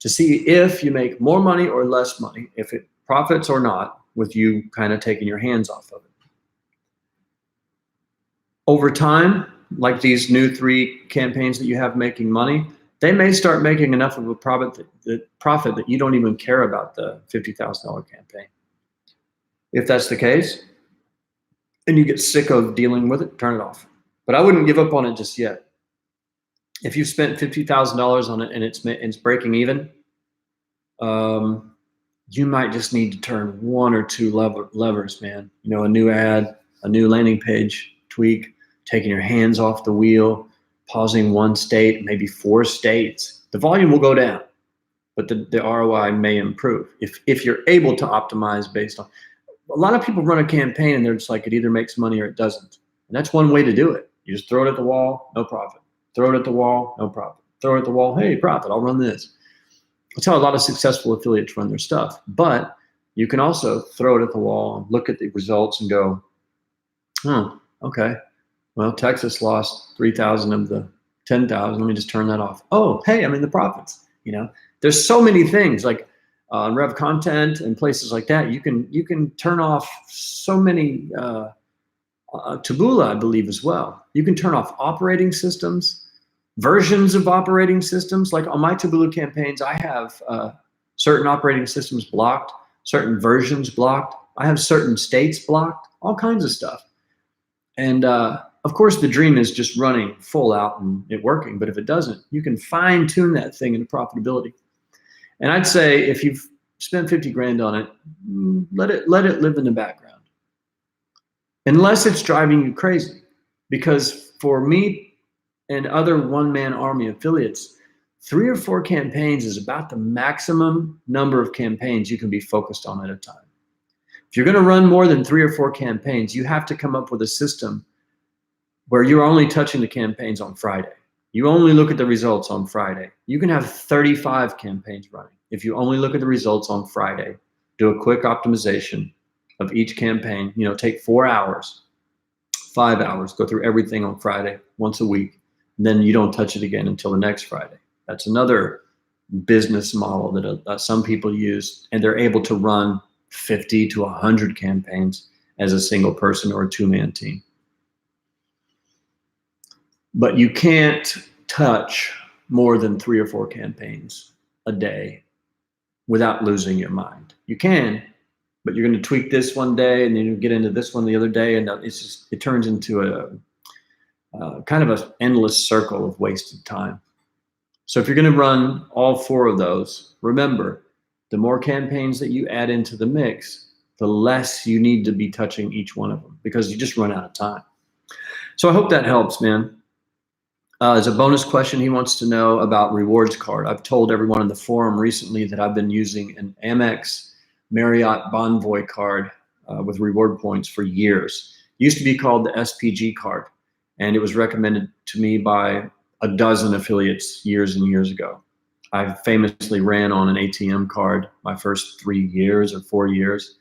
to see if you make more money or less money, if it profits or not, with you kind of taking your hands off of it. Over time, like these new 3 campaigns that you have making money, they may start making enough of a profit that you don't even care about the $50,000 campaign. If that's the case, and you get sick of dealing with it, turn it off. But I wouldn't give up on it just yet. If you've spent $50,000 on it and it's breaking even, you might just need to turn 1 or 2 levers, man. You know, a new ad, a new landing page tweak, taking your hands off the wheel, pausing 1 state, maybe 4 states. The volume will go down, but the ROI may improve if you're able to optimize based on. A lot of people run a campaign and they're just like, it either makes money or it doesn't. And that's one way to do it. You just throw it at the wall, no profit. Throw it at the wall, no profit. Throw it at the wall, hey, profit, I'll run this. That's how a lot of successful affiliates run their stuff. But you can also throw it at the wall, look at the results and go, oh, okay. Well, Texas lost 3,000 of the 10,000. Let me just turn that off. Oh, hey, I'm in the profits. You know, there's so many things like on Rev Content and places like that. You can turn off so many, Taboola, I believe, as well. You can turn off operating systems, versions of operating systems. Like on my Taboola campaigns, I have certain operating systems blocked, certain versions blocked. I have certain states blocked, all kinds of stuff. And of course, the dream is just running full out and it working. But if it doesn't, you can fine tune that thing into profitability. And I'd say if you've spent 50 grand on it, let it live in the background. Unless it's driving you crazy. Because for me and other one-man army affiliates, 3 or 4 campaigns is about the maximum number of campaigns you can be focused on at a time. If you're going to run more than 3 or 4 campaigns, you have to come up with a system where you're only touching the campaigns on Friday. You only look at the results on Friday. You can have 35 campaigns running. If you only look at the results on Friday, do a quick optimization of each campaign, you know, take 4 hours, 5 hours, go through everything on Friday, once a week, and then you don't touch it again until the next Friday. That's another business model that some people use, and they're able to run 50 to 100 campaigns as a single person or a 2-man team. But you can't touch more than 3 or 4 campaigns a day without losing your mind. You can, but you're going to tweak this one day and then you get into this one the other day, and it turns into a kind of an endless circle of wasted time. So if you're going to run all 4 of those, remember, the more campaigns that you add into the mix, the less you need to be touching each one of them because you just run out of time. So I hope that helps, man. As a bonus question, he wants to know about rewards card. I've told everyone in the forum recently that I've been using an Amex Marriott Bonvoy card with reward points for years. It used to be called the SPG card, and it was recommended to me by a dozen affiliates years and years ago. I famously ran on an ATM card my first 3 years or 4 years,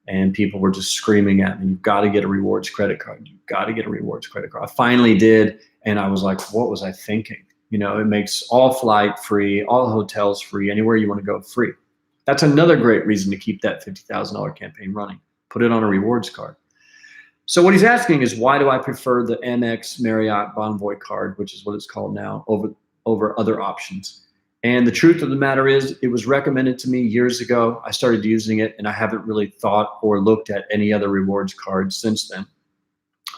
and people were just screaming at me, you've got to get a rewards credit card. You've got to get a rewards credit card. I finally did, and I was like, what was I thinking? You know, it makes all flight free, all hotels free, anywhere you want to go free. That's another great reason to keep that $50,000 campaign running. Put it on a rewards card. So what he's asking is, why do I prefer the Amex Marriott Bonvoy card, which is what it's called now, over other options? And the truth of the matter is, it was recommended to me years ago. I started using it, and I haven't really thought or looked at any other rewards cards since then.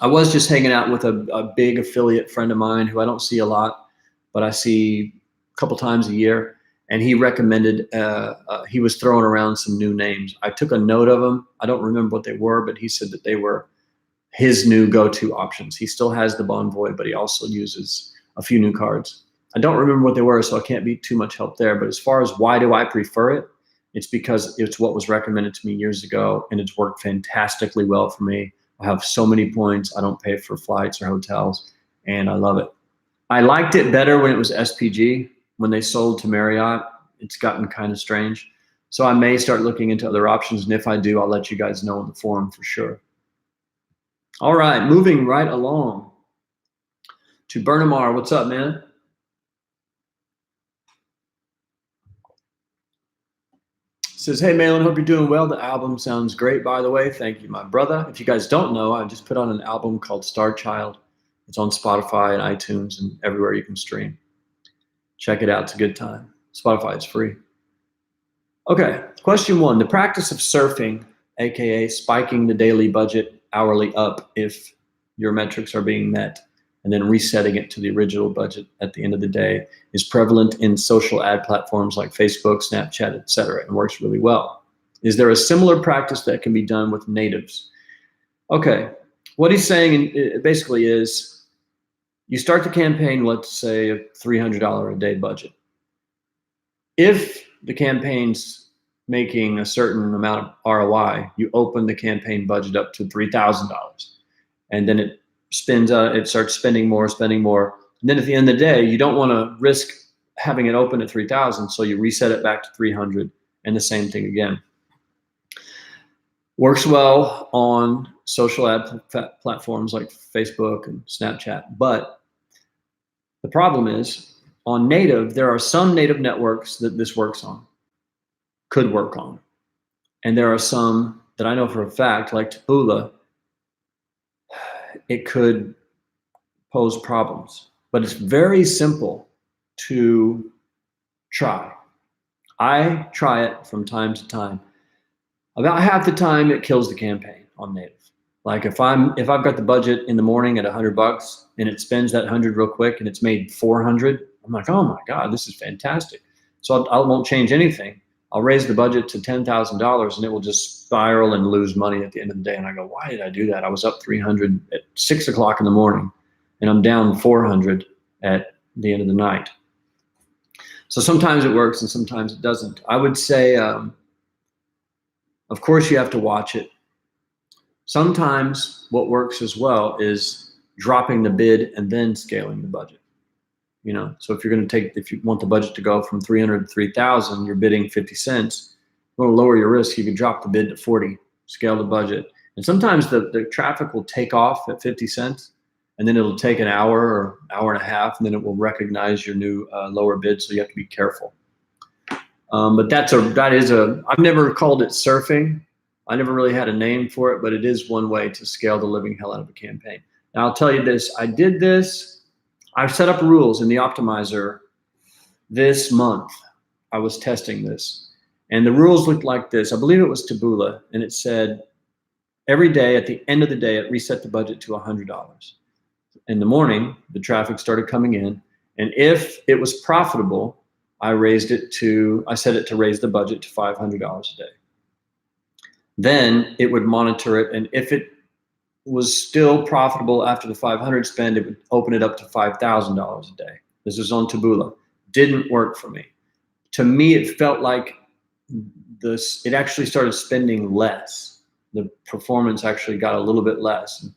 I was just hanging out with a big affiliate friend of mine who I don't see a lot, but I see a couple times a year. And he recommended, he was throwing around some new names. I took a note of them. I don't remember what they were, but he said that they were his new go-to options. He still has the Bonvoy, but he also uses a few new cards. I don't remember what they were, so I can't be too much help there. But as far as why do I prefer it, it's because it's what was recommended to me years ago, and it's worked fantastically well for me. I have so many points. I don't pay for flights or hotels, and I love it. I liked it better when it was SPG. When they sold to Marriott, it's gotten kind of strange. So I may start looking into other options, and if I do, I'll let you guys know in the forum for sure. All right, moving right along to Bernamar. What's up, man? Says, hey, Malin, hope you're doing well. The album sounds great, by the way. Thank you, my brother. If you guys don't know, I just put on an album called Star Child. It's on Spotify and iTunes and everywhere you can stream. Check it out. It's a good time. Spotify is free. Okay, question 1. The practice of surfing, aka spiking the daily budget hourly up if your metrics are being met, and then resetting it to the original budget at the end of the day, is prevalent in social ad platforms like Facebook, Snapchat, etc., and works really well. Is there a similar practice that can be done with natives? Okay, what he's saying basically is you start the campaign, let's say a $300 a day budget. If the campaign's making a certain amount of ROI, you open the campaign budget up to $3,000, and then it starts spending more. And then at the end of the day, you don't want to risk having it open at 3,000, so you reset it back to 300, and the same thing again. Works well on social ad platforms like Facebook and Snapchat, but the problem is on native, there are some native networks that this works on, could work on, and there are some that I know for a fact, like Taboola, it could pose problems, but it's very simple to try. I try it from time to time. About half the time it kills the campaign on native. Like if I've got the budget in the morning at $100 and it spends that 100 real quick and it's made 400, I'm like, oh my God, this is fantastic. So I won't change anything. I'll raise the budget to $10,000 and it will just spiral and lose money at the end of the day. And I go, why did I do that? I was up 300 at 6 o'clock in the morning and I'm down 400 at the end of the night. So sometimes it works and sometimes it doesn't. I would say, of course you have to watch it. Sometimes what works as well is dropping the bid and then scaling the budget. You know, so if you want the budget to go from 300 to 3,000, you're bidding 50 cents. You want to lower your risk, you can drop the bid to 40, scale the budget. And sometimes the traffic will take off at 50 cents and then it'll take an hour or hour and a half and then it will recognize your new lower bid. So you have to be careful. But I've never called it surfing. I never really had a name for it, but it is one way to scale the living hell out of a campaign. Now I'll tell you this, I've set up rules in the optimizer this month. I was testing this and the rules looked like this. I believe it was Taboola, and it said every day at the end of the day, it reset the budget to $100. In the morning, the traffic started coming in, and if it was profitable, I set it to raise the budget to $500 a day. Then it would monitor it, and if it was still profitable after the 500 spend, it would open it up to $5,000 a day. This was on Taboola. Didn't work for me. To me, it felt like it actually started spending less. The performance actually got a little bit less.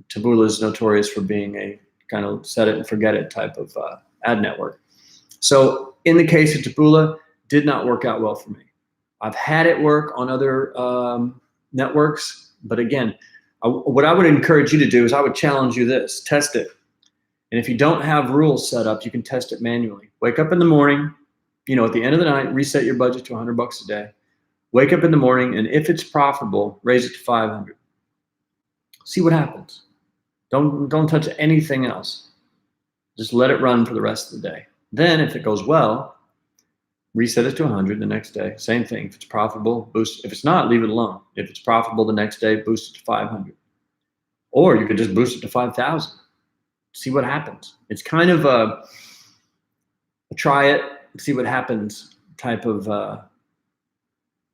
Taboola is notorious for being a kind of set it and forget it type of ad network. So in the case of Taboola, did not work out well for me. I've had it work on other networks, but again, what I would encourage you to do is I would challenge you this, test it. And if you don't have rules set up, you can test it manually. Wake up in the morning, at the end of the night, reset your budget to $100 a day. Wake up in the morning, and if it's profitable, raise it to 500. See what happens. Don't touch anything else. Just let it run for the rest of the day. Then if it goes well, reset it to 100 the next day. Same thing. If it's profitable, boost. If it's not, leave it alone. If it's profitable the next day, boost it to 500. Or you could just boost it to 5,000. See what happens. It's kind of a try it, see what happens type of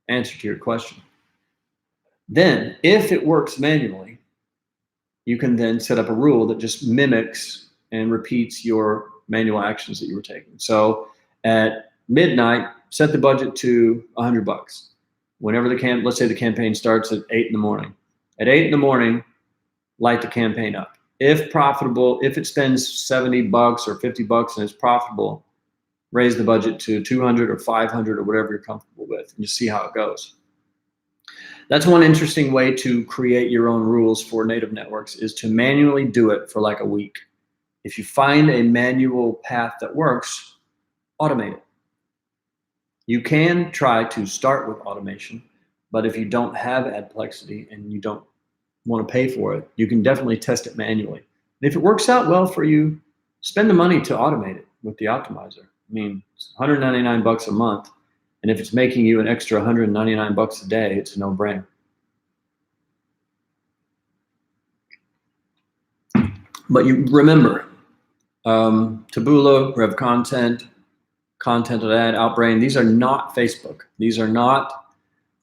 answer to your question. Then, if it works manually, you can then set up a rule that just mimics and repeats your manual actions that you were taking. So at midnight, set the budget to $100. Whenever let's say the campaign starts at 8 in the morning. At 8 in the morning, light the campaign up. If profitable, if it spends $70 or $50 and it's profitable, raise the budget to 200 or 500 or whatever you're comfortable with, and just see how it goes. That's one interesting way to create your own rules for native networks, is to manually do it for like a week. If you find a manual path that works, automate it. You can try to start with automation, but if you don't have Adplexity and you don't want to pay for it, you can definitely test it manually. And if it works out well for you, spend the money to automate it with the optimizer. I mean, it's $199 a month, and if it's making you an extra $199 a day, it's a no-brainer. But you remember, Taboola, Rev Content, Content.ad, Outbrain, these are not Facebook. These are not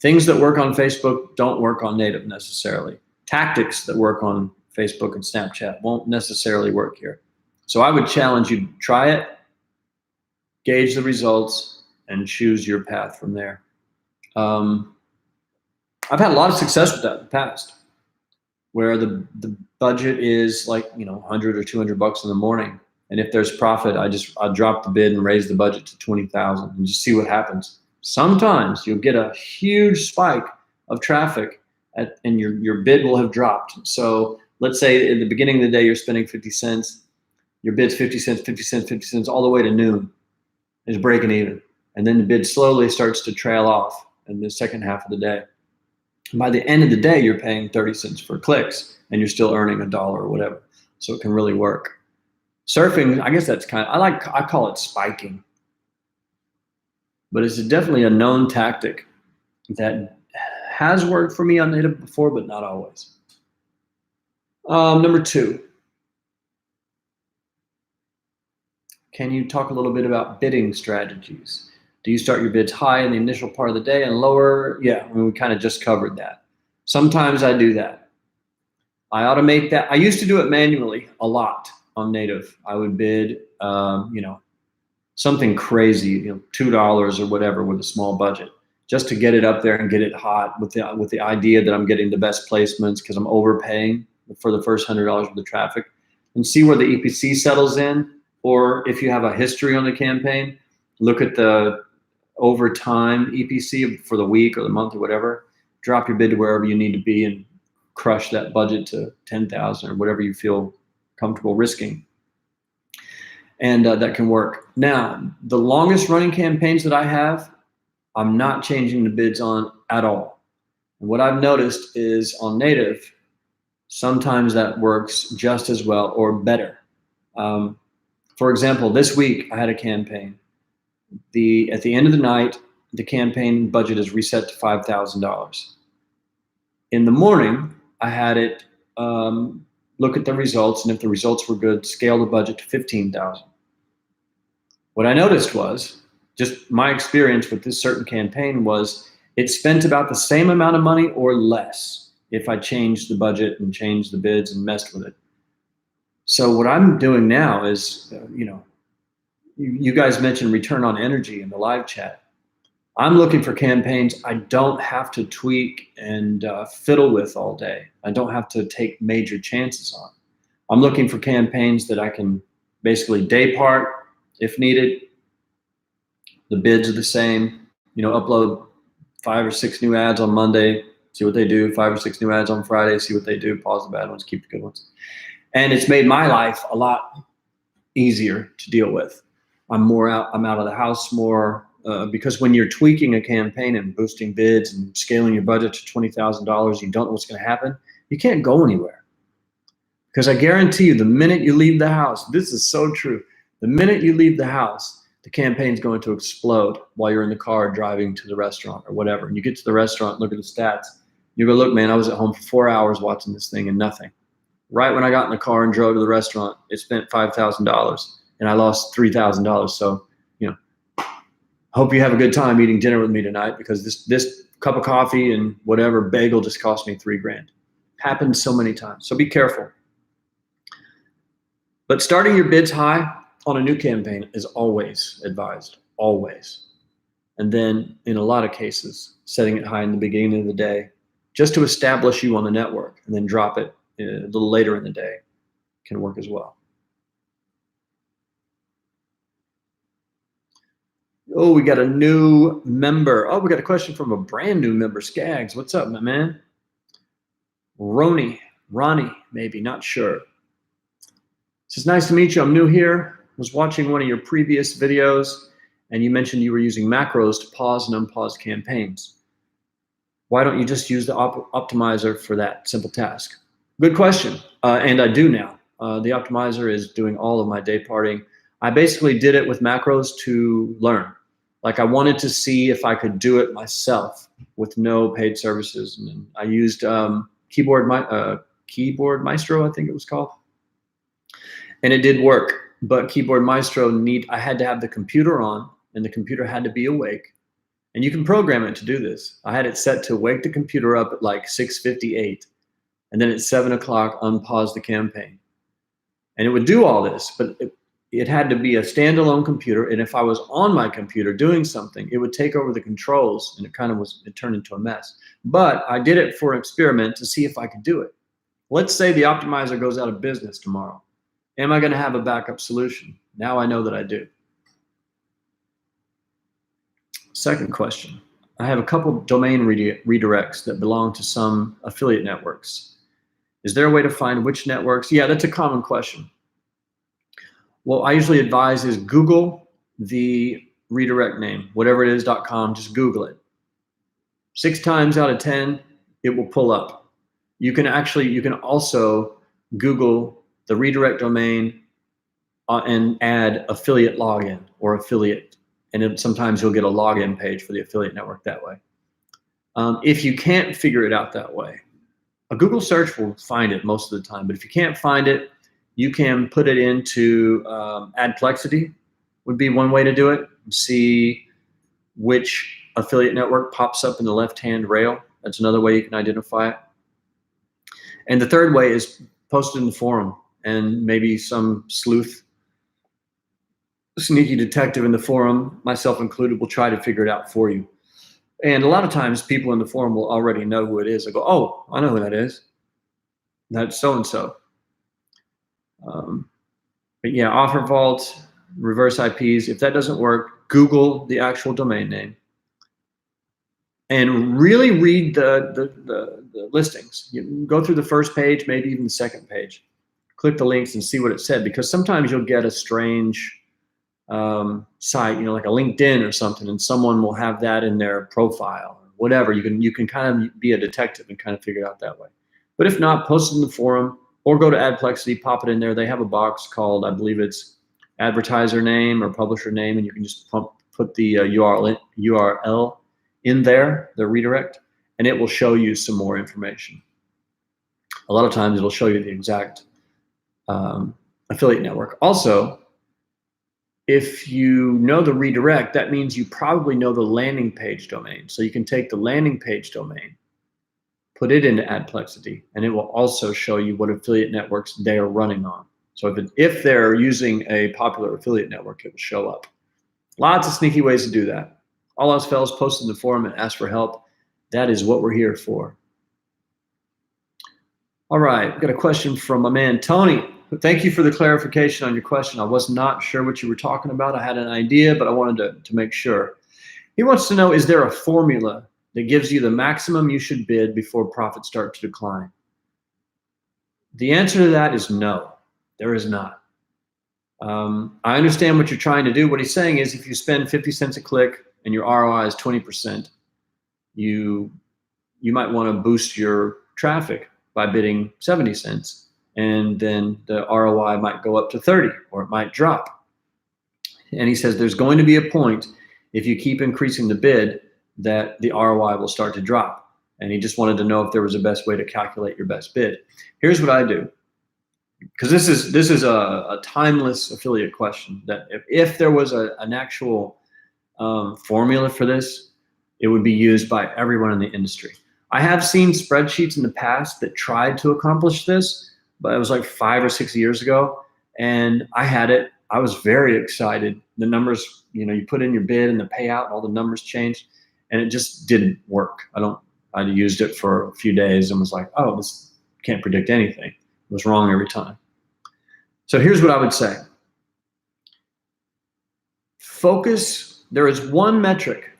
things that work on Facebook, don't work on native necessarily. Tactics that work on Facebook and Snapchat won't necessarily work here. So I would challenge you to try it, gauge the results, and choose your path from there. I've had a lot of success with that in the past, where the budget is like, you know, 100 or 200 bucks in the morning. And if there's profit, I drop the bid and raise the budget to 20,000 and just see what happens. Sometimes you'll get a huge spike of traffic and your bid will have dropped. So let's say at the beginning of the day, you're spending 50 cents, your bid's 50 cents, 50 cents, 50 cents, all the way to noon is breaking even. And then the bid slowly starts to trail off in the second half of the day. And by the end of the day, you're paying 30 cents for clicks and you're still earning $1 or whatever. So it can really work. Surfing, I guess that's I call it spiking. But it's definitely a known tactic that has worked for me on native before, but not always. Number 2. Can you talk a little bit about bidding strategies? Do you start your bids high in the initial part of the day and lower? Yeah, I mean, we kind of just covered that. Sometimes I do that. I automate that. I used to do it manually a lot on native. I would bid, something crazy, $2 or whatever with a small budget, just to get it up there and get it hot with the idea that I'm getting the best placements because I'm overpaying for the first $100 of the traffic, and see where the EPC settles in. Or if you have a history on the campaign, look at the over time EPC for the week or the month or whatever, drop your bid to wherever you need to be and crush that budget to 10,000 or whatever you feel comfortable risking. And that can work. Now, the longest running campaigns that I have, I'm not changing the bids on at all. And what I've noticed is on native, sometimes that works just as well or better. For example, this week I had a campaign. At the end of the night, the campaign budget is reset to $5,000. In the morning, I had it look at the results, and if the results were good, scale the budget to $15,000. What I noticed was, just my experience with this certain campaign was, it spent about the same amount of money or less if I changed the budget and changed the bids and messed with it. So what I'm doing now is, you guys mentioned return on energy in the live chat. I'm looking for campaigns I don't have to tweak and fiddle with all day. I don't have to take major chances on. I'm looking for campaigns that I can basically day part if needed. The bids are the same. Upload 5 or 6 new ads on Monday, see what they do. 5 or 6 new ads on Friday, see what they do. Pause the bad ones, keep the good ones. And it's made my life a lot easier to deal with. I'm out of the house more, because when you're tweaking a campaign and boosting bids and scaling your budget to $20,000, you don't know what's going to happen. You can't go anywhere. Because I guarantee you, the minute you leave the house, this is so true. The minute you leave the house, the campaign's going to explode while you're in the car driving to the restaurant or whatever. And you get to the restaurant, look at the stats. You go, look, man, I was at home for 4 hours watching this thing and nothing. Right when I got in the car and drove to the restaurant, it spent $5,000 and I lost $3,000. So, hope you have a good time eating dinner with me tonight, because this cup of coffee and whatever bagel just cost me $3,000. Happens so many times. So be careful. But starting your bids high on a new campaign is always advised. Always. And then in a lot of cases, setting it high in the beginning of the day, just to establish you on the network, and then drop it a little later in the day can work as well. Oh, we got a new member. Oh, we got a question from a brand new member, Skaggs. What's up, my man? Ronnie, maybe, not sure. Says, nice to meet you. I'm new here. Was watching one of your previous videos, and you mentioned you were using macros to pause and unpause campaigns. Why don't you just use the optimizer for that simple task? Good question, and I do now. The optimizer is doing all of my day parting. I basically did it with macros to learn. Like, I wanted to see if I could do it myself with no paid services. And then I used Keyboard Maestro, I think it was called. And it did work, but Keyboard Maestro I had to have the computer on, and the computer had to be awake. And you can program it to do this. I had it set to wake the computer up at like 6:58, and then at 7 o'clock, unpause the campaign. And it would do all this, but it had to be a standalone computer. And if I was on my computer doing something, it would take over the controls, and it turned into a mess. But I did it for an experiment to see if I could do it. Let's say the optimizer goes out of business tomorrow. Am I going to have a backup solution? Now I know that I do. Second question. I have a couple domain redirects that belong to some affiliate networks. Is there a way to find which networks? Yeah, that's a common question. What I usually advise is Google the redirect name, whatever it is, .com, just Google it. 6 times out of 10, it will pull up. You can also Google the redirect domain and add affiliate login or affiliate. And sometimes you'll get a login page for the affiliate network that way. If you can't figure it out that way, a Google search will find it most of the time. But if you can't find it, you can put it into Adplexity would be one way to do it. See which affiliate network pops up in the left-hand rail. That's another way you can identify it. And the third way is post it in the forum, and maybe some sleuth, sneaky detective in the forum, myself included, will try to figure it out for you. And a lot of times people in the forum will already know who it is. They go, oh, I know who that is. That's so-and-so. But yeah, Offer Vault, reverse IPs. If that doesn't work, Google the actual domain name and really read the listings. You can go through the first page, maybe even the second page. Click the links and see what it said, because sometimes you'll get a strange site, like a LinkedIn or something, and someone will have that in their profile or whatever. You can kind of be a detective and kind of figure it out that way. But if not, post it in the forum or go to Adplexity, pop it in there. They have a box called, I believe it's advertiser name or publisher name, and you can just put the URL in there, the redirect, and it will show you some more information. A lot of times it'll show you the exact affiliate network. Also, if you know the redirect, that means you probably know the landing page domain. So you can take the landing page domain, put it into Adplexity, and it will also show you what affiliate networks they are running on. So if they're using a popular affiliate network, it will show up. Lots of sneaky ways to do that. All else fails, post in the forum and ask for help. That is what we're here for. All right, I've got a question from my man, Tony. Thank you for the clarification on your question. I was not sure what you were talking about. I had an idea, but I wanted to make sure. He wants to know, is there a formula that gives you the maximum you should bid before profits start to decline? The answer to that is no, there is not. I understand what you're trying to do. What he's saying is if you spend 50 cents a click and your ROI is 20%, you might want to boost your traffic by bidding 70 cents. And then the ROI might go up to 30, or it might drop. And he says there's going to be a point, if you keep increasing the bid, that the ROI will start to drop. And he just wanted to know if there was a best way to calculate your best bid. Here's what I do, because this is a timeless affiliate question, that if there was an actual formula for this, it would be used by everyone in the industry. I have seen spreadsheets in the past that tried to accomplish this, but it was like 5 or 6 years ago, and I had it. I was very excited. The numbers, you put in your bid and the payout, all the numbers changed, and it just didn't work. I used it for a few days and was like, oh, this can't predict anything. It was wrong every time. So here's what I would say. Focus. There is one metric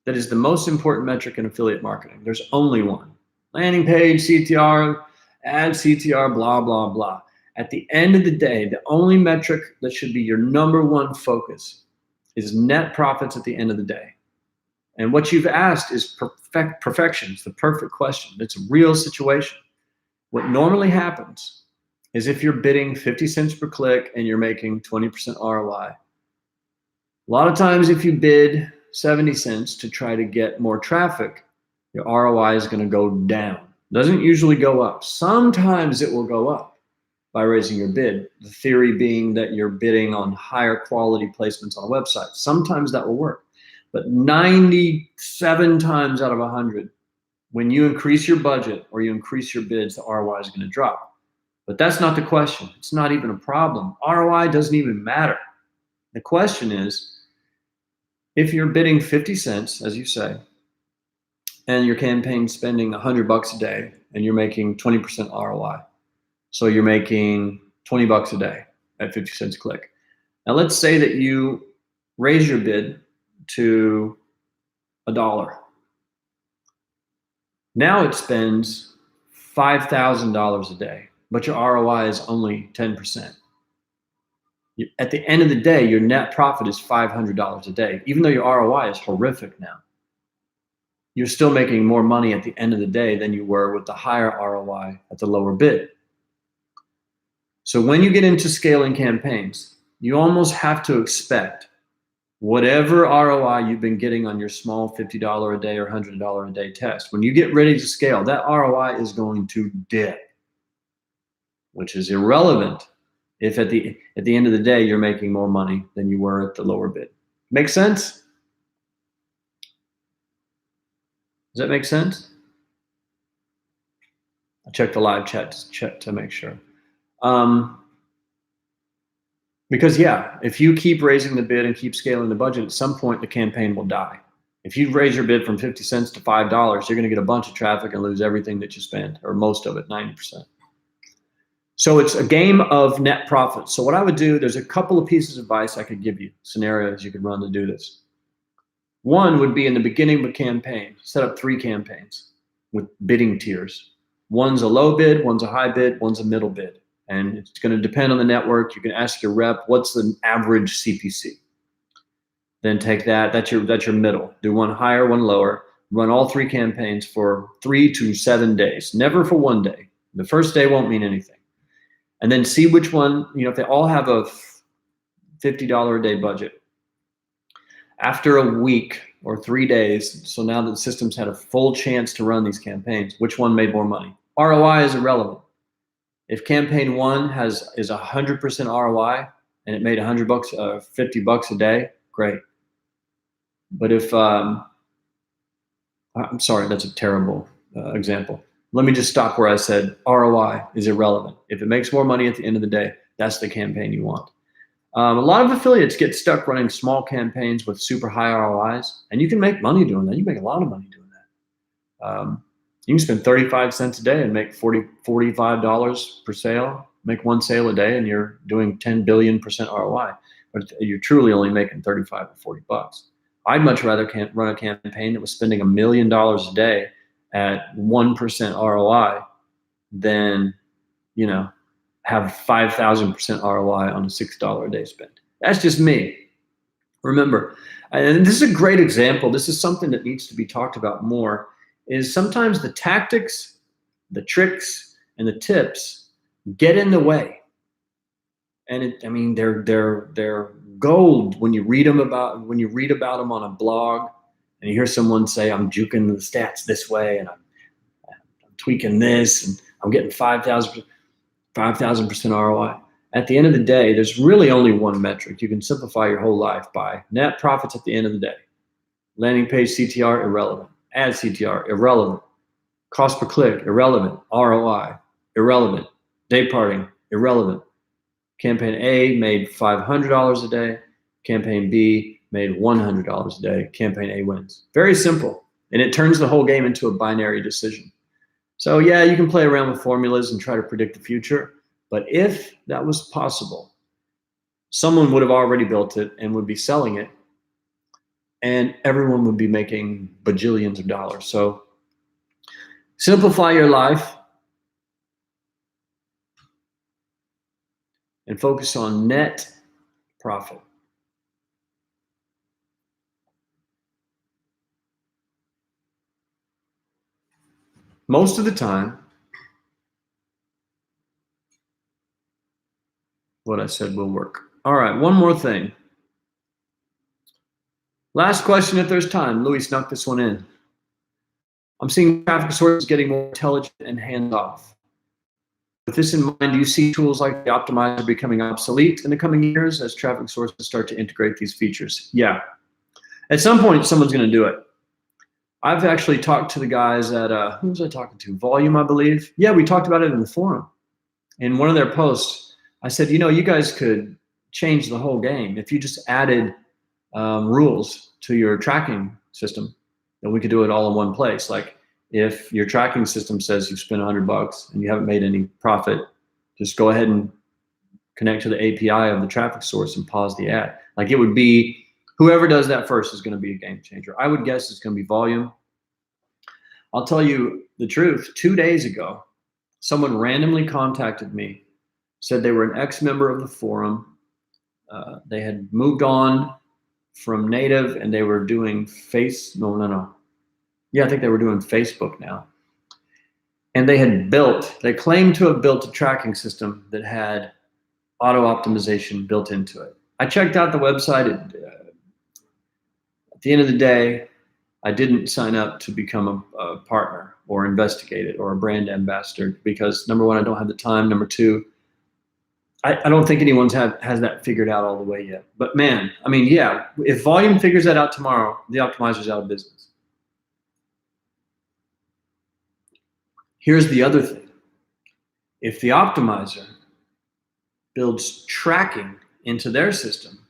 that is the most important metric in affiliate marketing. There's only one. Landing page, CTR, ad CTR, blah, blah, blah. At the end of the day, the only metric that should be your number one focus is net profits at the end of the day. And what you've asked is perfection. It's the perfect question. It's a real situation. What normally happens is if you're bidding 50 cents per click and you're making 20% ROI, a lot of times if you bid 70 cents to try to get more traffic, your ROI is going to go down. It doesn't usually go up. Sometimes it will go up by raising your bid. The theory being that you're bidding on higher quality placements on a website. Sometimes that will work. But 97 times out of 100, when you increase your budget or you increase your bids, the ROI is going to drop. But that's not the question. It's not even a problem. ROI doesn't even matter. The question is, if you're bidding 50 cents, as you say, and your campaign's spending $100 a day and you're making 20% ROI, so you're making $20 a day at 50 cents a click. Now let's say that you raise your bid to $1. Now it spends $5,000 a day, but your ROI is only 10%. At the end of the day, your net profit is $500 a day. Even though your ROI is horrific now, you're still making more money at the end of the day than you were with the higher ROI at the lower bid. So when you get into scaling campaigns, you almost have to expect whatever ROI you've been getting on your small $50 a day or $100 a day test. When you get ready to scale, that ROI is going to dip, which is irrelevant if at the end of the day you're making more money than you were at the lower bid. Make sense? Does that make sense? I'll check the live chat to make sure. Because yeah, if you keep raising the bid and keep scaling the budget, at some point the campaign will die. If you raise your bid from 50 cents to $5, you're going to get a bunch of traffic and lose everything that you spend, or most of it, 90%. So it's a game of net profit. So what I would do, there's a couple of pieces of advice I could give you, scenarios you could run to do this. One would be in the beginning of a campaign, set up 3 campaigns with bidding tiers. One's a low bid, one's a high bid, one's a middle bid. And it's going to depend on the network. You can ask your rep, what's the average CPC? Then take that, that's your middle. Do one higher, one lower. Run all 3 campaigns for 3 to 7 days, never for 1 day. The first day won't mean anything. And then see which one, if they all have a $50 a day budget. After a week or 3 days, so now that the system's had a full chance to run these campaigns, which one made more money? ROI is irrelevant. If campaign 1 is 100% ROI and it made $100, $50 a day, great. But if, I'm sorry, that's a terrible example. Let me just stop where I said ROI is irrelevant. If it makes more money at the end of the day, that's the campaign you want. A lot of affiliates get stuck running small campaigns with super high ROIs, and you can make money doing that. You make a lot of money doing that. You can spend 35 cents a day and make $45 per sale, make 1 sale a day, and you're doing 10 billion% ROI. But you're truly only making 35 or 40 bucks. I'd much rather run a campaign that was spending $1 million a day at 1% ROI than, have 5,000% ROI on a $6 a day spend. That's just me. Remember, and this is a great example. This is something that needs to be talked about more, is sometimes the tactics, the tricks, and the tips get in the way. And they're gold when you read about them on a blog, and you hear someone say, I'm juking the stats this way, and I'm tweaking this, and I'm getting 5,000% ROI. At the end of the day, there's really only one metric. You can simplify your whole life by net profits at the end of the day. Landing page CTR, irrelevant. Ad CTR, irrelevant. Cost per click, irrelevant. ROI, irrelevant. Day parting, irrelevant. Campaign A made $500 a day. Campaign B made $100 a day. Campaign A wins. Very simple. And it turns the whole game into a binary decision. So yeah, you can play around with formulas and try to predict the future. But if that was possible, someone would have already built it and would be selling it, and everyone would be making bajillions of dollars. So simplify your life and focus on net profit. Most of the time, what I said will work. All right, one more thing. Last question if there's time. Louis snuck this one in. I'm seeing traffic sources getting more intelligent and hands-off. With this in mind, do you see tools like the optimizer becoming obsolete in the coming years as traffic sources start to integrate these features? Yeah. At some point, someone's going to do it. I've actually talked to the guys at, who was I talking to? Volume, I believe. Yeah, we talked about it in the forum. In one of their posts, I said, you know, you guys could change the whole game if you just added rules to your tracking system. Then we could do it all in one place. Like if your tracking system says you've spent $100 and you haven't made any profit, just go ahead and connect to the API of the traffic source and pause the ad. Like it would be, whoever does that first is going to be a game changer. I would guess it's going to be Volume. I'll tell you the truth. 2 days ago, someone randomly contacted me, said they were an ex-member of the forum. They had moved on from native and they were doing Yeah, I think they were doing Facebook now. And they claimed to have built a tracking system that had auto optimization built into it. I checked out the website. At the end of the day, I didn't sign up to become a partner or investigate it or a brand ambassador because number one, I don't have the time. Number two, I don't think anyone's has that figured out all the way yet. But man, I mean, yeah, if Volume figures that out tomorrow, the optimizer's out of business. Here's the other thing. If the optimizer builds tracking into their system,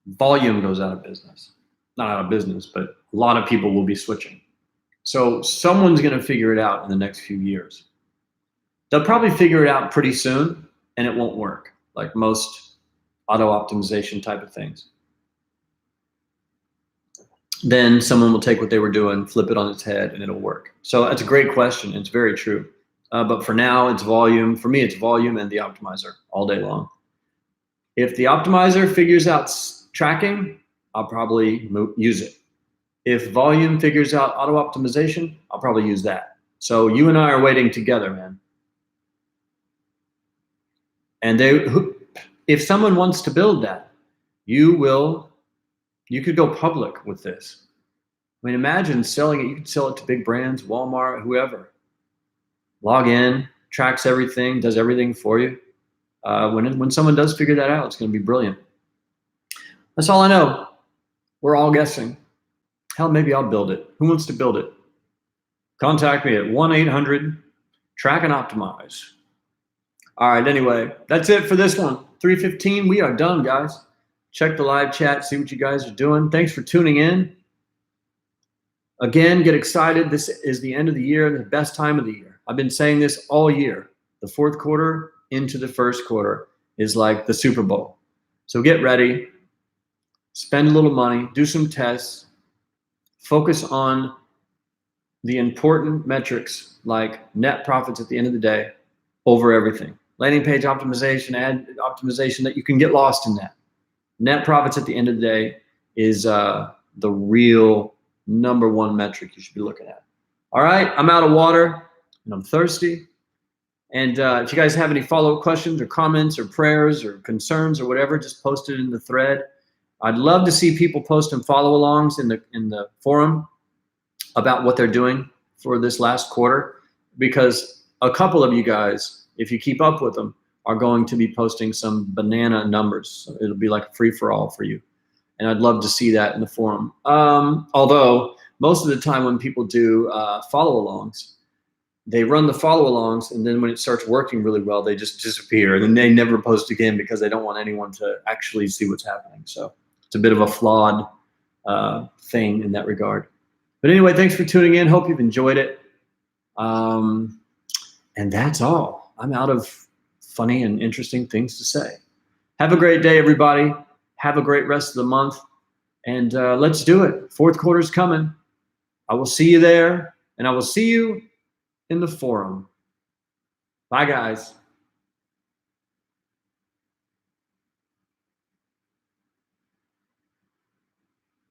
Volume goes out of business. Not out of business, but a lot of people will be switching. So someone's going to figure it out in the next few years. They'll probably figure it out pretty soon, and it won't work, like most auto optimization type of things. Then someone will take what they were doing, flip it on its head, and it'll work. So that's a great question. It's very true. But for now, it's Volume. For me, it's Volume and the optimizer all day long. If the optimizer figures out tracking, I'll probably use it. If Volume figures out auto optimization, I'll probably use that. So you and I are waiting together, man. And if someone wants to build that, you could go public with this. I mean, imagine selling it. You could sell it to big brands, Walmart, whoever. Log in, tracks everything, does everything for you. When someone does figure that out, it's going to be brilliant. That's all I know. We're all guessing. Hell, maybe I'll build it. Who wants to build it? Contact me at 1-800-TRACK-AND-OPTIMIZE. All right, anyway, that's it for this one. 3:15, we are done, guys. Check the live chat, see what you guys are doing. Thanks for tuning in. Again, get excited. This is the end of the year, the best time of the year. I've been saying this all year. The fourth quarter into the first quarter is like the Super Bowl. So get ready, spend a little money, do some tests, focus on the important metrics like net profits at the end of the day over everything. Landing page optimization, ad optimization, that you can get lost in that. Net profits at the end of the day is the real #1 metric you should be looking at. All right, I'm out of water and I'm thirsty. And if you guys have any follow-up questions or comments or prayers or concerns or whatever, just post it in the thread. I'd love to see people post and follow-alongs in the forum about what they're doing for this last quarter, because a couple of you guys, if you keep up with them, are going to be posting some banana numbers. So it'll be like a free-for-all for you. And I'd love to see that in the forum. Although most of the time when people do follow-alongs, they run the follow-alongs, and then when it starts working really well, they just disappear, and then they never post again because they don't want anyone to actually see what's happening. So it's a bit of a flawed thing in that regard. But anyway, thanks for tuning in. Hope you've enjoyed it. And that's all. I'm out of funny and interesting things to say. Have a great day, everybody. Have a great rest of the month. And let's do it. Fourth quarter's coming. I will see you there, and I will see you in the forum. Bye, guys.